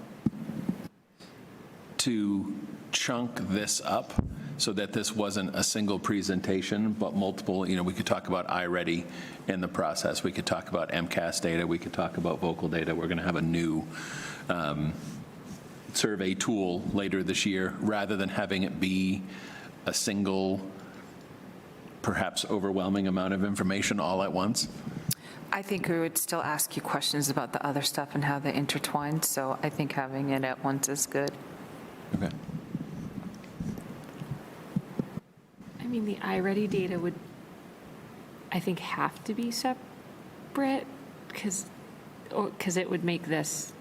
Speaker 7: to chunk this up so that this wasn't a single presentation, but multiple? You know, we could talk about iReady in the process. We could talk about MCAS data. We could talk about vocal data. We're going to have a new survey tool later this year, rather than having it be a single, perhaps overwhelming amount of information all at once.
Speaker 4: I think we would still ask you questions about the other stuff and how they intertwine, so I think having it at once is good.
Speaker 7: Okay.
Speaker 12: I mean, the iReady data would I think, have to be separate because it would make this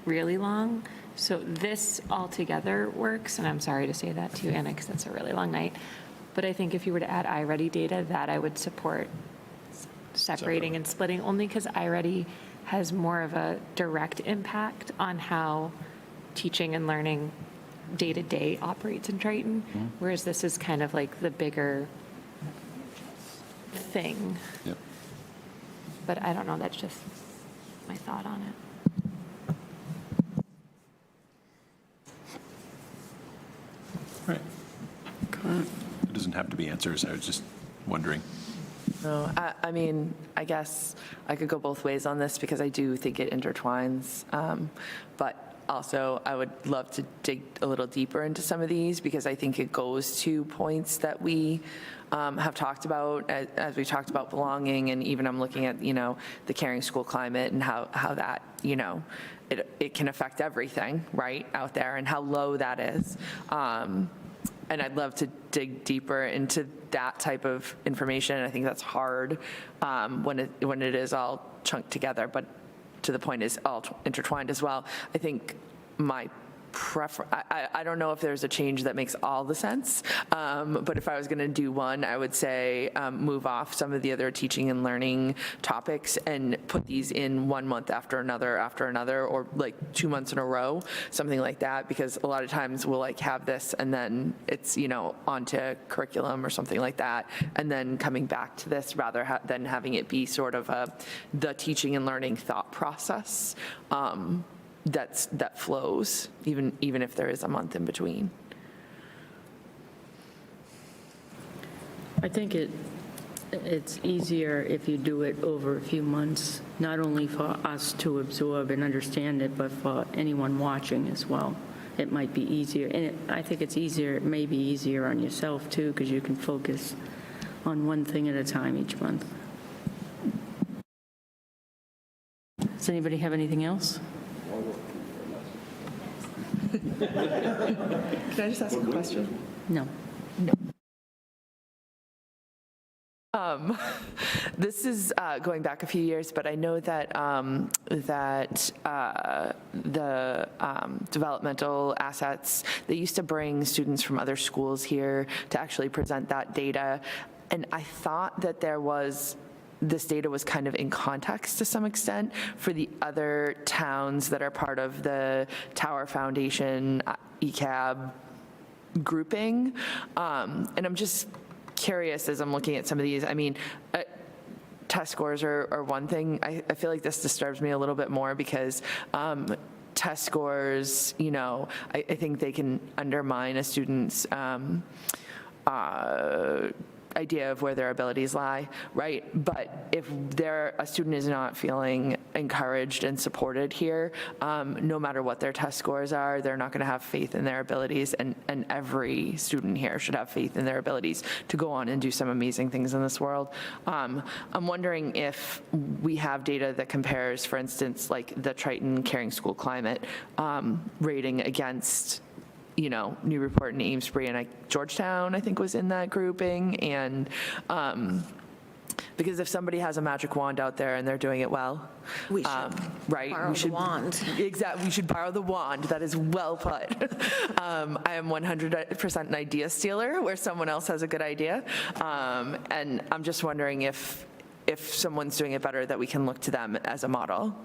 Speaker 12: really long. So this altogether works, and I'm sorry to say that to you, Anna, because it's a really long night. But I think if you were to add iReady data, that I would support separating and splitting, only because iReady has more of a direct impact on how teaching and learning day-to-day operates in Triton, whereas this is kind of like the bigger thing.
Speaker 7: Yep.
Speaker 12: But I don't know, that's just my thought on it.
Speaker 7: Right. It doesn't have to be answers. I was just wondering.
Speaker 1: No, I mean, I guess I could go both ways on this because I do think it intertwines. But also, I would love to dig a little deeper into some of these because I think it goes to points that we have talked about as we talked about belonging, and even I'm looking at, the caring school climate and how that, it can affect everything, right, out there, and how low that is. And I'd love to dig deeper into that type of information. I think that's hard when it is all chunked together, but to the point is all intertwined as well. I think my preference, I don't know if there's a change that makes all the sense, but if I was going to do one, I would say move off some of the other teaching and learning topics and put these in 1 month after another, or like 2 months in a row, something like that, because a lot of times we'll like have this and then it's, onto curriculum or something like that, and then coming back to this rather than having it be sort of the teaching and learning thought process. That flows, even if there is a month in between.
Speaker 3: I think it's easier if you do it over a few months, not only for us to absorb and understand it, but for anyone watching as well. It might be easier, and I think it's easier, it may be easier on yourself too, because you can focus on one thing at a time each month. Does anybody have anything else?
Speaker 1: Can I just ask a question?
Speaker 3: No.
Speaker 1: This is going back a few years, but I know that the developmental assets, they used to bring students from other schools here to actually present that data, and I thought that this data was kind of in context to some extent for the other towns that are part of the Tower Foundation ECAB grouping. And I'm just curious as I'm looking at some of these. I mean, test scores are one thing. I feel like this disturbs me a little bit more because test scores, I think they can undermine a student's idea of where their abilities lie, right? But if a student is not feeling encouraged and supported here, no matter what their test scores are, they're not going to have faith in their abilities, and every student here should have faith in their abilities to go on and do some amazing things in this world. I'm wondering if we have data that compares, for instance, like the Triton Caring School Climate rating against Newburyport and Amesbury, and Georgetown, I think, was in that grouping. And because if somebody has a magic wand out there and they're doing it well,
Speaker 8: We should
Speaker 1: right?
Speaker 8: borrow the wand.
Speaker 1: Exactly. We should borrow the wand. That is well put. I am 100% an idea stealer where someone else has a good idea. And I'm just wondering if someone's doing it better, that we can look to them as a model.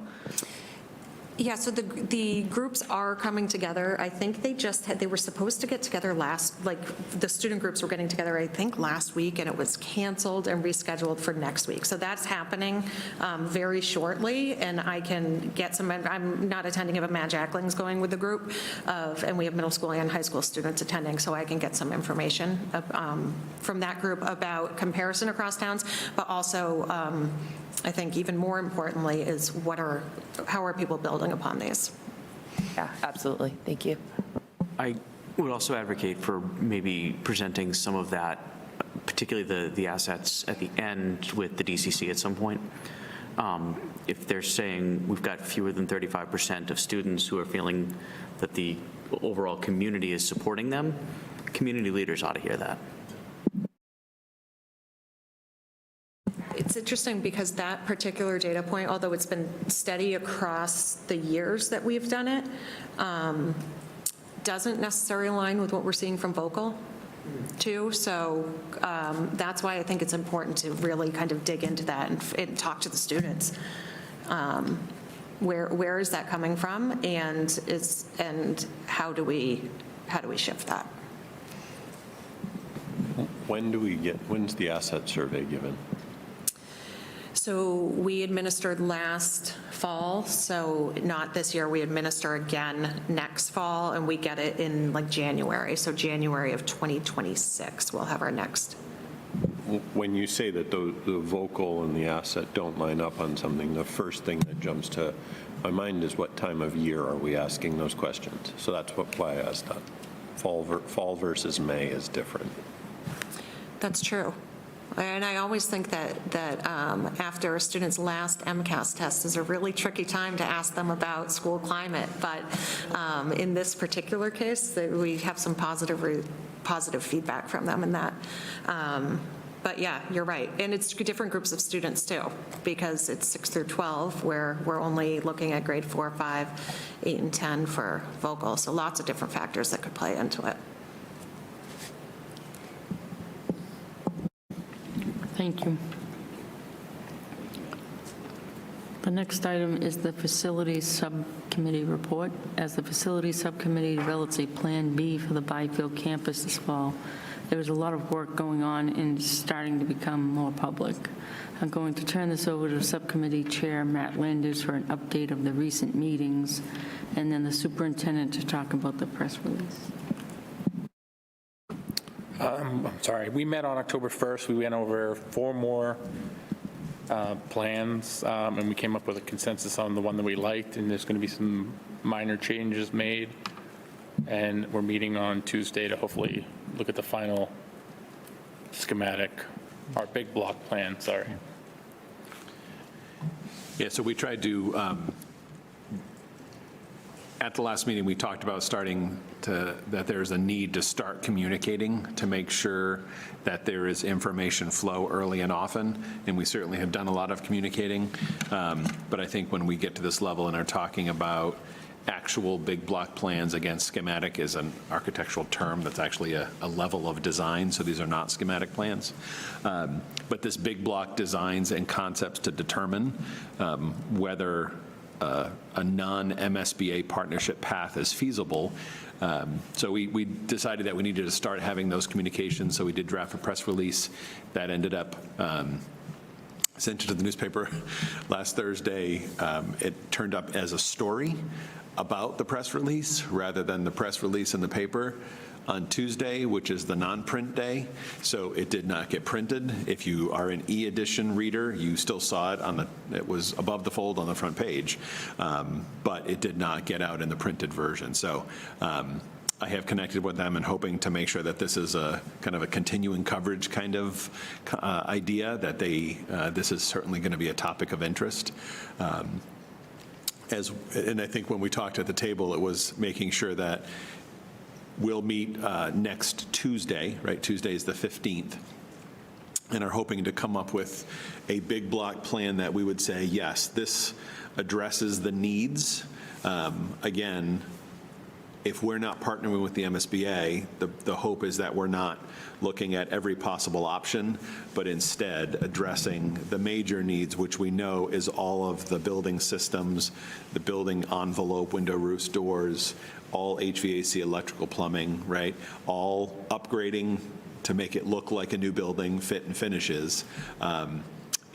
Speaker 8: Yeah, so the groups are coming together. I think they were supposed to get together the student groups were getting together, I think, last week, and it was canceled and rescheduled for next week. So that's happening very shortly, and I can get I'm not attending, but Matt Jackling's going with the group, and we have middle school and high school students attending, so I can get some information from that group about comparison across towns, but also I think even more importantly is how are people building upon these?
Speaker 1: Yeah, absolutely. Thank you.
Speaker 9: I would also advocate for maybe presenting some of that, particularly the assets at the end with the DCC at some point. If they're saying we've got fewer than 35% of students who are feeling that the overall community is supporting them, community leaders ought to hear that.
Speaker 8: interesting because that particular data point, although it's been steady across the years that we've done it, doesn't necessarily align with what we're seeing from Vocal too. So that's why I think it's important to really kind of dig into that and talk to the students. Where is that coming from, and how do we shift that?
Speaker 11: When's the asset survey given?
Speaker 8: So we administered last fall, so not this year. We administer again next fall, and we get it in like January. So January of 2026, we'll have our next.
Speaker 11: When you say that the vocal and the asset don't line up on something, the first thing that jumps to my mind is what time of year are we asking those questions? So that's why I asked that. Fall versus May is different.
Speaker 8: That's true. And I always think that after a student's last MCAS test is a really tricky time to ask them about school climate. But in this particular case, we have some positive feedback from them in that. But yeah, you're right. And it's different groups of students too, because it's 6 through 12, where we're only looking at grade 4, 5, 8, and 10 for vocal. So lots of different factors that could play into it.
Speaker 3: Thank you. The next item is the Facilities Subcommittee report. As the Facilities Subcommittee develops a Plan B for the Byfield campus this fall, there is a lot of work going on and starting to become more public. I'm going to turn this over to Subcommittee Chair Matt Landers for an update of the recent meetings, and then the superintendent to talk about the press release.
Speaker 13: I'm sorry. We met on October 1st. We went over 4 more plans, and we came up with a consensus on the one that we liked, and there's going to be some minor changes made. And we're meeting on Tuesday to hopefully look at the final schematic, our big block plan, sorry.
Speaker 7: Yeah, so we tried to, at the last meeting, we talked about that there's a need to start communicating to make sure that there is information flow early and often, and we certainly have done a lot of communicating. But I think when we get to this level and are talking about actual big block plans, again, schematic is an architectural term that's actually a level of design, so these are not schematic plans. But this big block designs and concepts to determine whether a non-MSBA partnership path is feasible. So we decided that we needed to start having those communications, so we did draft a press release that ended up sent to the newspaper last Thursday. It turned up as a story about the press release rather than the press release in the paper on Tuesday, which is the non-print day. So it did not get printed. If you are an e-edition reader, you still saw it it was above the fold on the front page, but it did not get out in the printed version. So I have connected with them and hoping to make sure that this is a kind of a continuing coverage kind of idea, that this is certainly going to be a topic of interest. And I think when we talked at the table, it was making sure that we'll meet next Tuesday, right? Tuesday is the 15th, and are hoping to come up with a big block plan that we would say, yes, this addresses the needs. Again, if we're not partnering with the MSBA, the hope is that we're not looking at every possible option, but instead addressing the major needs, which we know is all of the building systems, the building envelope, window, roofs, doors, all HVAC, electrical, plumbing, right? All upgrading to make it look like a new building, fit and finishes.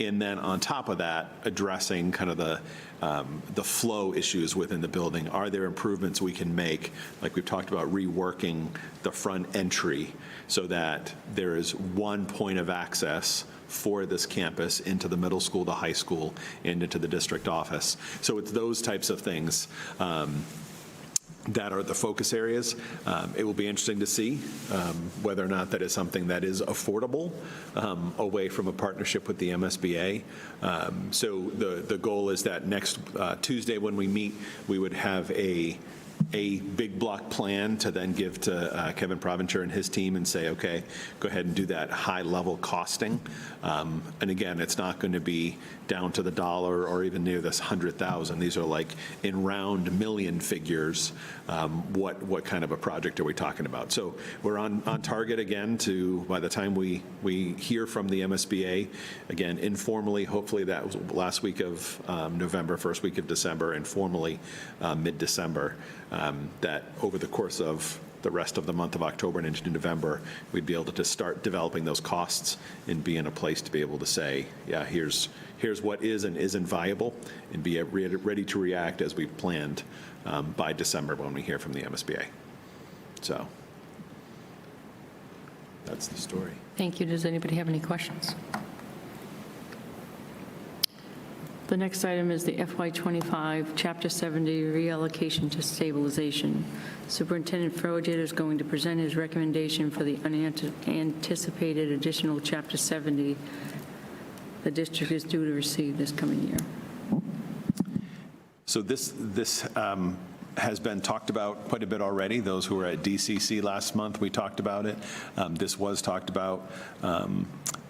Speaker 7: And then on top of that, addressing kind of the flow issues within the building. Are there improvements we can make? Like we've talked about, reworking the front entry so that there is one point of access for this campus into the middle school, the high school, and into the district office. So it's those types of things that are the focus areas. It will be interesting to see whether or not that is something that is affordable away from a partnership with the MSBA. So the goal is that next Tuesday when we meet, we would have a a big block plan to then give to Kevin Provencher and his team and say, okay, go ahead and do that high-level costing. And again, it's not going to be down to the dollar or even near this 100,000. These are like in round million figures. What kind of a project are we talking about? So we're on target again to, by the time we hear from the MSBA, again, informally, hopefully that was last week of November, first week of December, and formally mid-December, that over the course of the rest of the month of October and into November, we'd be able to start developing those costs and be in a place to be able to say, yeah, here's what is and isn't viable, and be ready to react as we've planned by December when we hear from the MSBA. So that's the story.
Speaker 3: Thank you. Does anybody have any questions? The next item is the FY25 Chapter 70 reallocation to stabilization. Superintendent Frogier is going to present his recommendation for the unanticipated additional Chapter 70 the district is due to receive this coming year.
Speaker 7: So this has been talked about quite a bit already. Those who were at DCC last month, we talked about it. This was talked about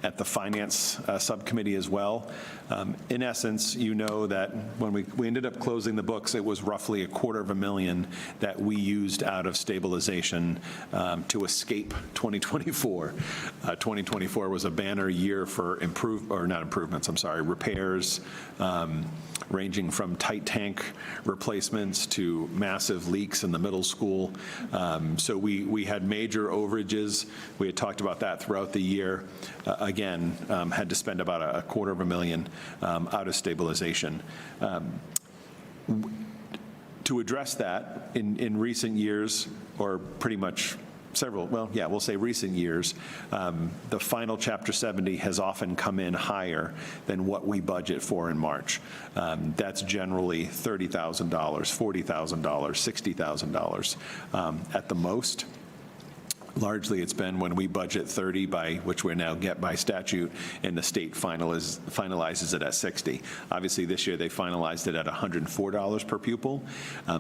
Speaker 7: at the Finance Subcommittee as well. In essence, you know that when we ended up closing the books, it was roughly $250,000 that we used out of stabilization to escape 2024. 2024 was a banner year for repairs, ranging from tight tank replacements to massive leaks in the middle school. So we had major overages. We had talked about that throughout the year. Again, had to spend about $250,000 out of stabilization. To address that, in recent years, or pretty much we'll say recent years, the final Chapter 70 has often come in higher than what we budget for in March. That's generally $30,000, $40,000, $60,000 at the most. Largely, it's been when we budget 30, which we now get by statute, and the state finalizes it at 60. Obviously, this year they finalized it at $104 per pupil,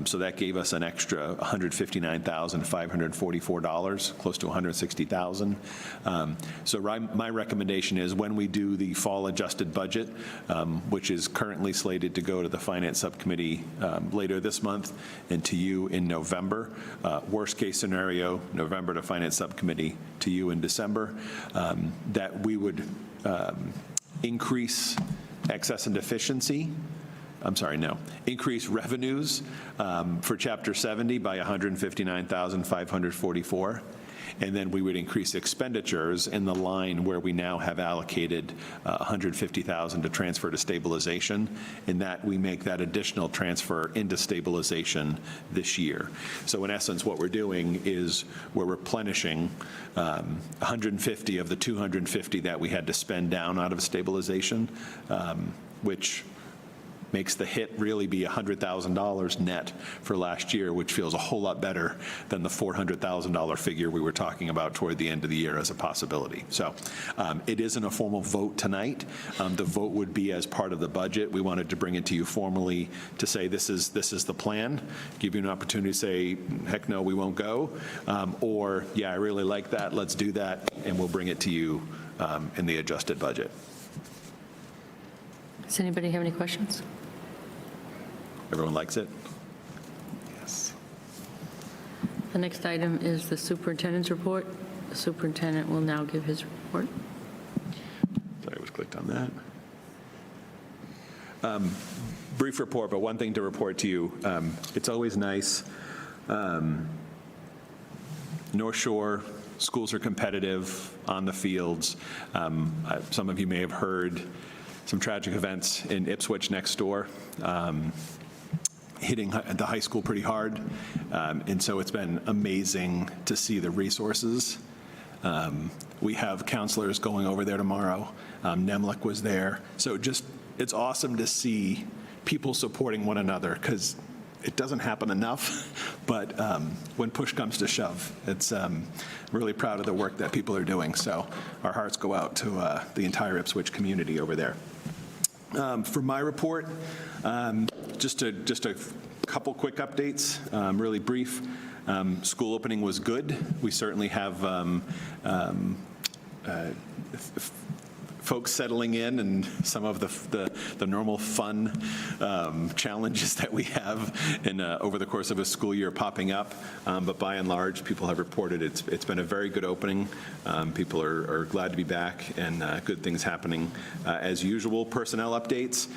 Speaker 7: so that gave us an extra $159,544, close to $160,000. So my recommendation is when we do the fall adjusted budget, which is currently slated to go to the Finance Subcommittee later this month and to you in November. Worst case scenario, November to Finance Subcommittee to you in December, that we would increase excess and deficiency. Increase revenues for Chapter 70 by $159,544. And then we would increase expenditures in the line where we now have allocated $150,000 to transfer to stabilization, and that we make that additional transfer into stabilization this year. So in essence, what we're doing is we're replenishing 150 of the 250 that we had to spend down out of stabilization, which makes the hit really be $100,000 net for last year, which feels a whole lot better than the $400,000 figure we were talking about toward the end of the year as a possibility. So it isn't a formal vote tonight. The vote would be as part of the budget. We wanted to bring it to you formally to say this is the plan, give you an opportunity to say, heck no, we won't go, or yeah, I really like that, let's do that, and we'll bring it to you in the adjusted budget.
Speaker 3: Does anybody have any questions?
Speaker 7: Everyone likes it? Yes.
Speaker 3: The next item is the superintendent's report. The superintendent will now give his report.
Speaker 7: Sorry, I was clicked on that. Brief report, but one thing to report to you. It's always nice. North Shore schools are competitive on the fields. Some of you may have heard some tragic events in Ipswich next door, hitting the high school pretty hard. And so it's been amazing to see the resources. We have counselors going over there tomorrow. Nemlik was there. So it's awesome to see people supporting one another, because it doesn't happen enough, but when push comes to shove, it's really proud of the work that people are doing. So our hearts go out to the entire Ipswich community over there. For my report, just to couple quick updates, really brief. School opening was good. We certainly have folks settling in and some of the normal fun challenges that we have over the course of a school year popping up. But by and large, people have reported it's been a very good opening. People are glad to be back and good things happening. As usual, personnel updates.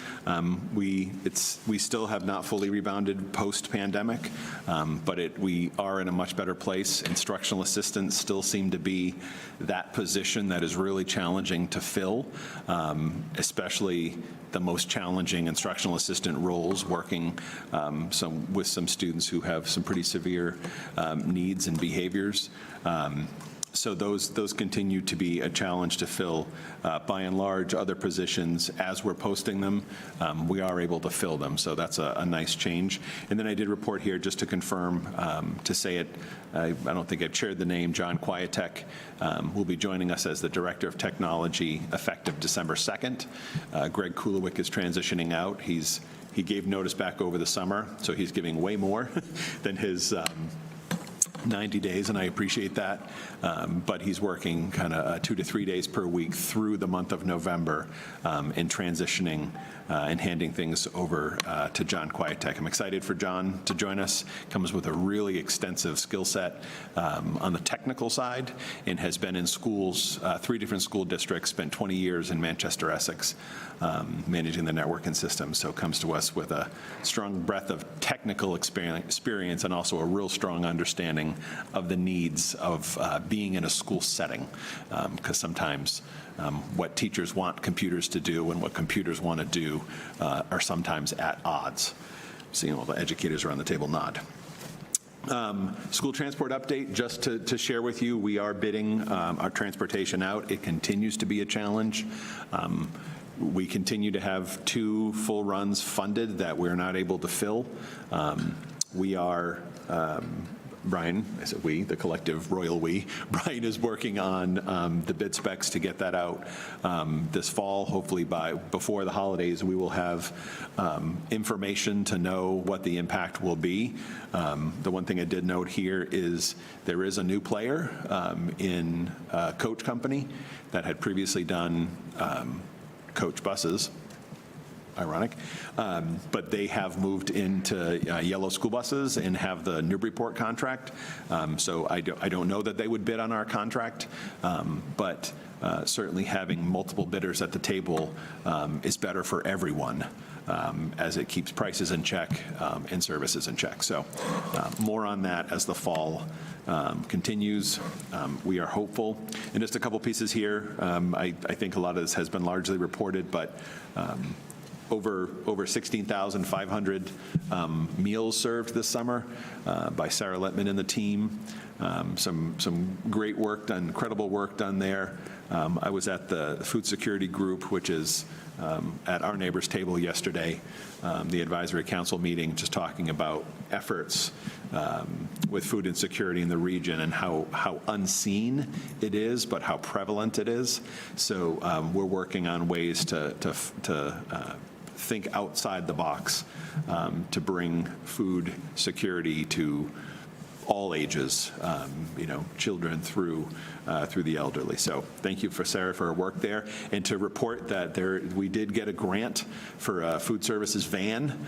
Speaker 7: We still have not fully rebounded post-pandemic, but we are in a much better place. Instructional assistants still seem to be that position that is really challenging to fill, especially the most challenging instructional assistant roles, working with some students who have some pretty severe needs and behaviors. So those continue to be a challenge to fill. By and large, other positions, as we're posting them, we are able to fill them. So that's a nice change. And then I did report here, just to confirm, to say it, I don't think I've shared the name, John Kwiatek will be joining us as the Director of Technology effective December 2nd. Greg Kulowick is transitioning out. He gave notice back over the summer, so he's giving way more than his 90 days, and I appreciate that. But he's working kind of 2 to 3 days per week through the month of November in transitioning and handing things over to John Kwiatek. I'm excited for John to join us. Comes with a really extensive skill set on the technical side and has been in schools, 3 different school districts, spent 20 years in Manchester, Essex, managing the networking system. So comes to us with a strong breadth of technical experience and also a real strong understanding of the needs of being in a school setting, because sometimes what teachers want computers to do and what computers want to do are sometimes at odds. Seeing all the educators around the table nod. School transport update, just to share with you, we are bidding our transportation out. It continues to be a challenge. We continue to have 2 full runs funded that we're not able to fill. We are Brian, I said we, the collective royal we, Brian is working on the bid specs to get that out this fall. Hopefully before the holidays, we will have information to know what the impact will be. The one thing I did note here is there is a new player in Coach Company that had previously done coach buses. Ironic, but they have moved into yellow school buses and have the Newburyport contract. So I don't know that they would bid on our contract, but certainly having multiple bidders at the table is better for everyone, as it keeps prices in check and services in check. So more on that as the fall continues. We are hopeful. And just a couple pieces here. I think a lot of this has been largely reported, but over 16,500 meals served this summer by Sarah Letman and the team. Some great work done, incredible work done there. I was at the food security group, which is at our neighbors' table yesterday, the advisory council meeting, just talking about efforts with food insecurity in the region and how unseen it is, but how prevalent it is. So we're working on ways to think outside the box to bring food security to all ages, children through the elderly. So thank you for Sarah for her work there, and to report that we did get a grant for a food services van.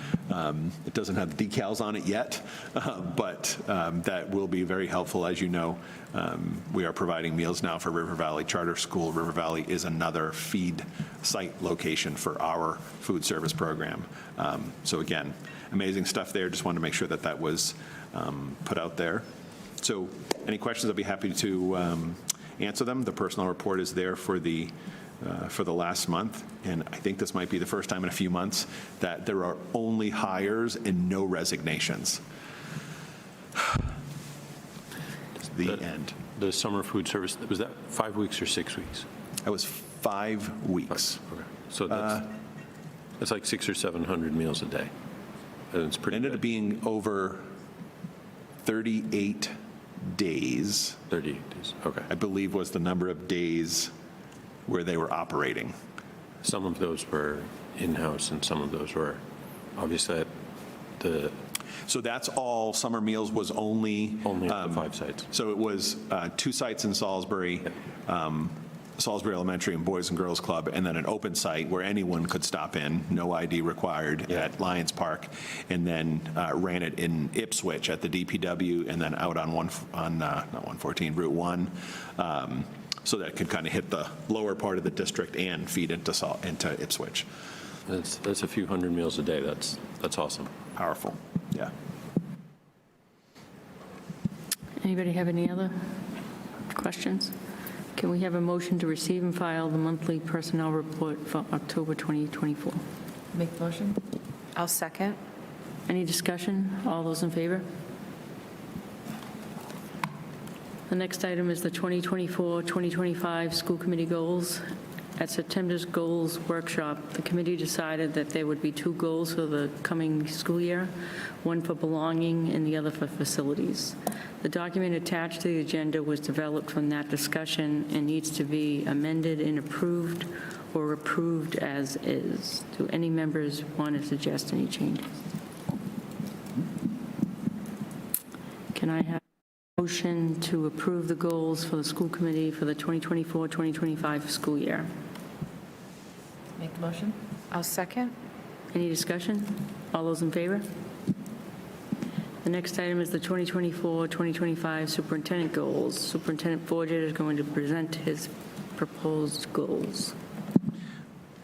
Speaker 7: It doesn't have the decals on it yet, but that will be very helpful. As you know, we are providing meals now for River Valley Charter School. River Valley is another feed site location for our food service program. So again, amazing stuff there. Just wanted to make sure that was put out there. So any questions, I'll be happy to answer them. The personnel report is there for the last month, and I think this might be the first time in a few months that there are only hires and no resignations. The end.
Speaker 11: The summer food service, was that 5 weeks or 6 weeks?
Speaker 7: That was 5 weeks.
Speaker 11: Okay. So that's like 600 or 700 meals a day. And it's pretty
Speaker 7: ended
Speaker 11: good.
Speaker 7: Up being over 38 days.
Speaker 11: 38 days, okay.
Speaker 7: I believe was the number of days where they were operating.
Speaker 11: Some of those were in-house and some of those were obviously at the
Speaker 7: So that's all, summer meals was only.
Speaker 11: Only at the 5 sites.
Speaker 7: So it was 2 sites in Salisbury, Salisbury Elementary and Boys and Girls Club, and then an open site where anyone could stop in, no ID required, at Lions Park, and then ran it in Ipswich at the DPW, and then out on not 114, Route 1, so that it could kind of hit the lower part of the district and feed into Ipswich.
Speaker 11: That's a few hundred meals a day. That's awesome.
Speaker 7: Powerful, yeah.
Speaker 3: Anybody have any other questions? Can we have a motion to receive and file the monthly personnel report for October 2024?
Speaker 1: Make the motion?
Speaker 4: I'll second.
Speaker 3: Any discussion? All those in favor? The next item is the 2024-2025 school committee goals. At September's goals workshop, the committee decided that there would be 2 goals for the coming school year, one for belonging and the other for facilities. The document attached to the agenda was developed from that discussion and needs to be amended and approved or approved as is. Do any members want to suggest any changes? Can I have a motion to approve the goals for the school committee for the 2024-2025 school year?
Speaker 1: Make the motion?
Speaker 4: I'll second.
Speaker 3: Any discussion? All those in favor? The next item is the 2024-2025 superintendent goals. Superintendent Forget is going to present his proposed goals.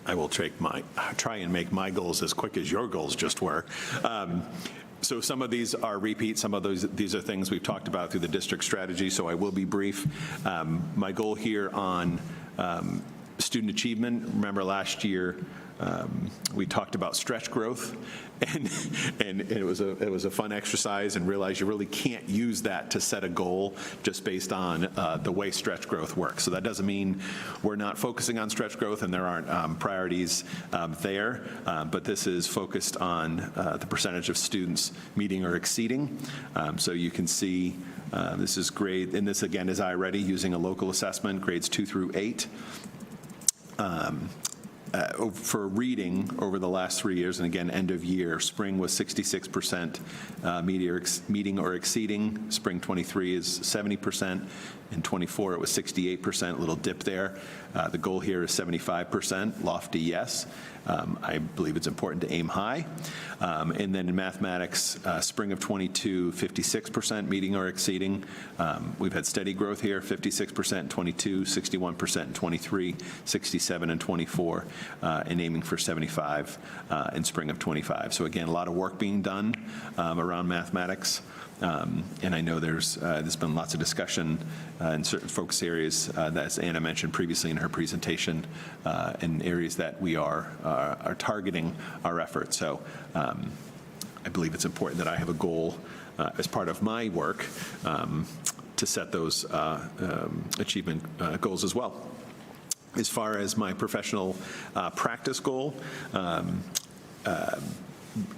Speaker 7: I will try and make my goals as quick as your goals just were. So some of these are repeats, some of these are things we've talked about through the district strategy, so I will be brief. My goal here on student achievement, remember last year we talked about stretch growth, and it was a fun exercise, and realized you really can't use that to set a goal just based on the way stretch growth works. So that doesn't mean we're not focusing on stretch growth and there aren't priorities there, but this is focused on the percentage of students meeting or exceeding. So you can see this is grade, and this again is iReady using a local assessment, grades 2 through 8. For reading over the last 3 years, and again, end of year, spring was 66% meeting or exceeding. Spring 23 is 70%. In 24, it was 68%, a little dip there. The goal here is 75%, lofty yes. I believe it's important to aim high. And then in mathematics, spring of 22, 56% meeting or exceeding. We've had steady growth here, 56% in 22, 61% in 23, 67 in 24, and aiming for 75 in spring of 25. So again, a lot of work being done around mathematics. And I know there's been lots of discussion in certain focus areas, that, as Anna mentioned previously in her presentation, in areas that we are targeting our efforts. So I believe it's important that I have a goal as part of my work to set those achievement goals as well. As far as my professional practice goal,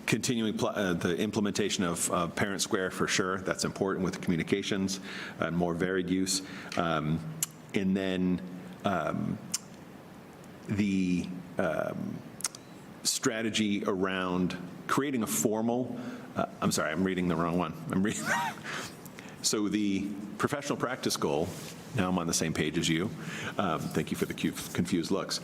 Speaker 7: continuing the implementation of Parent Square for sure. That's important with communications and more varied use. And then the strategy around creating a formal, I'm sorry, I'm reading the wrong one. So the professional practice goal, now I'm on the same page as you. Thank you for the confused looks.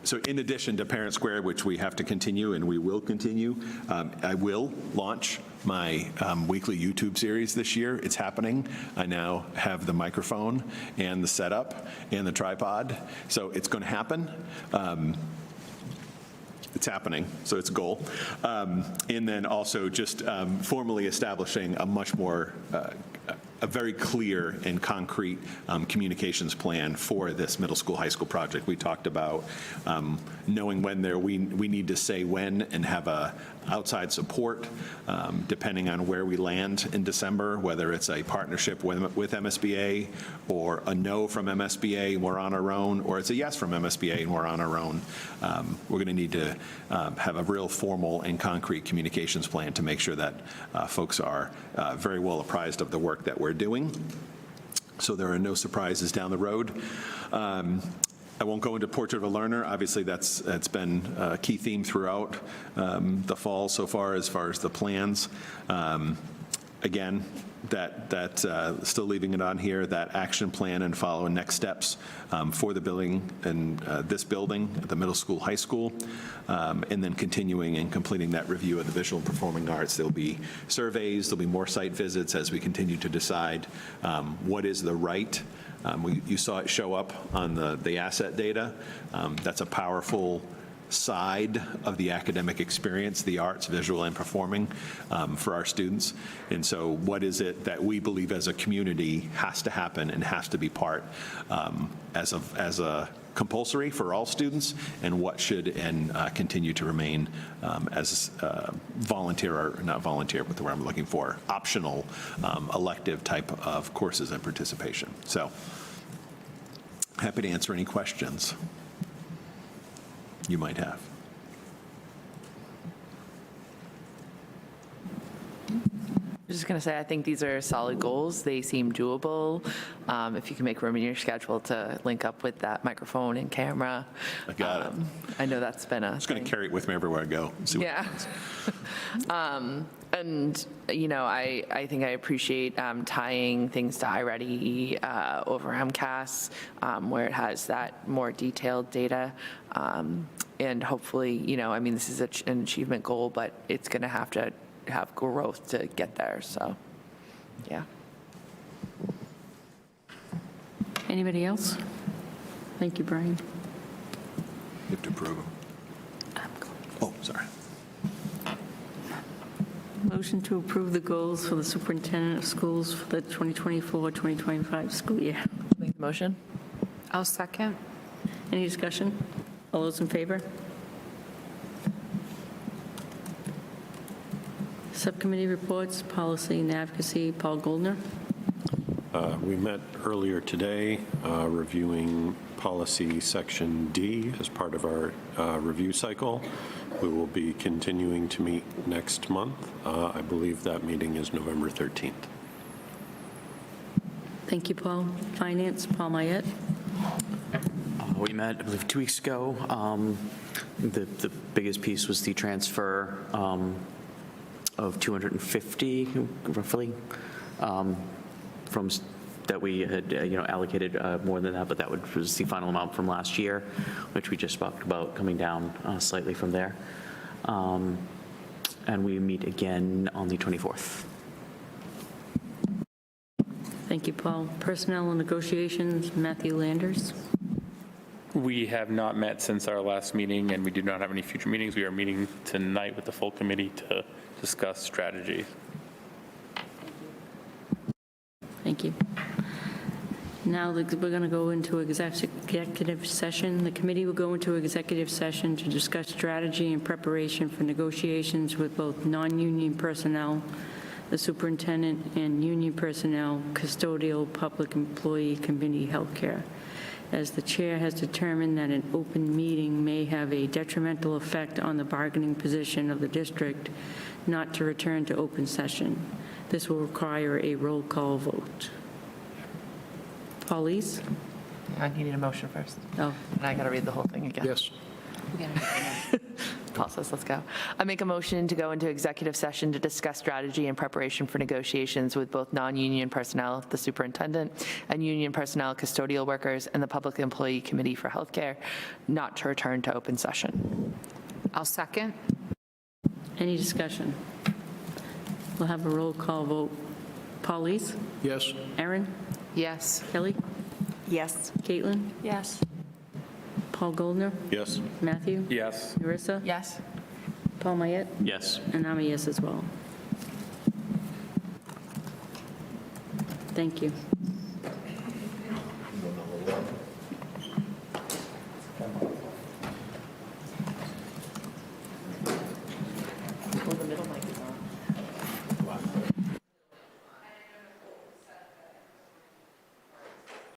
Speaker 7: So in addition to Parent Square, which we have to continue and we will continue, I will launch my weekly YouTube series this year. It's happening. I now have the microphone and the setup and the tripod, so it's going to happen. It's happening, so it's a goal. And then also just formally establishing a much more a very clear and concrete communications plan for this middle school, high school project. We talked about knowing when we need to say when and have a outside support, depending on where we land in December, whether it's a partnership with MSBA or a no from MSBA and we're on our own, or it's a yes from MSBA and we're on our own. We're going to need to have a real formal and concrete communications plan to make sure that folks are very well apprised of the work that we're doing, so there are no surprises down the road. I won't go into Portrait of a Learner. Obviously, that's been a key theme throughout the fall so far as the plans. Again, still leaving it on here, that action plan and follow next steps for the building and this building at the middle school, high school, and then continuing and completing that review of the visual and performing arts. There'll be surveys, there'll be more site visits as we continue to decide what is the right. You saw it show up on the asset data. That's a powerful side of the academic experience, the arts, visual and performing, for our students. And so what is it that we believe as a community has to happen and has to be part as a compulsory for all students, and what should and continue to remain as volunteer, or not volunteer, but the word I'm looking for, optional elective type of courses and participation. So happy to answer any questions you might have.
Speaker 1: I'm just going to say, I think these are solid goals. They seem doable. If you can make room in your schedule to link up with that microphone and camera.
Speaker 7: I got it.
Speaker 1: I know that's been a
Speaker 7: I'm just going to carry it with me everywhere I go. See what happens.
Speaker 1: And, I think I appreciate tying things to iReady over MCAS, where it has that more detailed data. And hopefully, this is an achievement goal, but it's going to have growth to get there. So, yeah.
Speaker 3: Anybody else? Thank you, Brian.
Speaker 7: You have to approve them. Oh, sorry.
Speaker 3: Motion to approve the goals for the superintendent of schools for the 2024-2025 school year.
Speaker 1: Make the motion.
Speaker 10: I'll second.
Speaker 3: Any discussion? All those in favor? Subcommittee reports, policy and advocacy, Paul Goldner.
Speaker 11: We met earlier today reviewing policy section D as part of our review cycle. We will be continuing to meet next month. I believe that meeting is November 13th.
Speaker 3: Thank you, Paul. Finance, Paul Mayette.
Speaker 9: We met, I believe, 2 weeks ago. The biggest piece was the transfer of 250, roughly, from that we had allocated more than that, but that was the final amount from last year, which we just talked about coming down slightly from there. And we meet again on the 24th.
Speaker 3: Thank you, Paul. Personnel and negotiations, Matthew Landers.
Speaker 13: We have not met since our last meeting, and we do not have any future meetings. We are meeting tonight with the full committee to discuss strategy.
Speaker 3: Thank you. Now we're going to go into executive session. The committee will go into executive session to discuss strategy and preparation for negotiations with both non-union personnel, the superintendent, and union personnel, custodial, public employee, community healthcare. As the chair has determined that an open meeting may have a detrimental effect on the bargaining position of the district, not to return to open session. This will require a roll call vote. Paulise?
Speaker 1: I need a motion first.
Speaker 3: Oh,
Speaker 1: And I got to read the whole thing again.
Speaker 2: Yes.
Speaker 1: Process, let's go. I make a motion to go into executive session to discuss strategy and preparation for negotiations with both non-union personnel, the superintendent, and union personnel, custodial workers, and the Public Employee Committee for Healthcare, not to return to open session.
Speaker 10: I'll second.
Speaker 3: any discussion? We'll have a roll call vote. Paulise?
Speaker 2: Yes.
Speaker 3: Erin?
Speaker 10: Yes.
Speaker 3: Kelly?
Speaker 10: Yes.
Speaker 3: Caitlin?
Speaker 12: Yes.
Speaker 3: Paul Goldner?
Speaker 11: Yes.
Speaker 3: Matthew?
Speaker 13: Yes.
Speaker 3: Marissa?
Speaker 1: Yes?
Speaker 3: Paul Mayette?
Speaker 9: Yes.
Speaker 3: And I'm a yes as well. Thank you.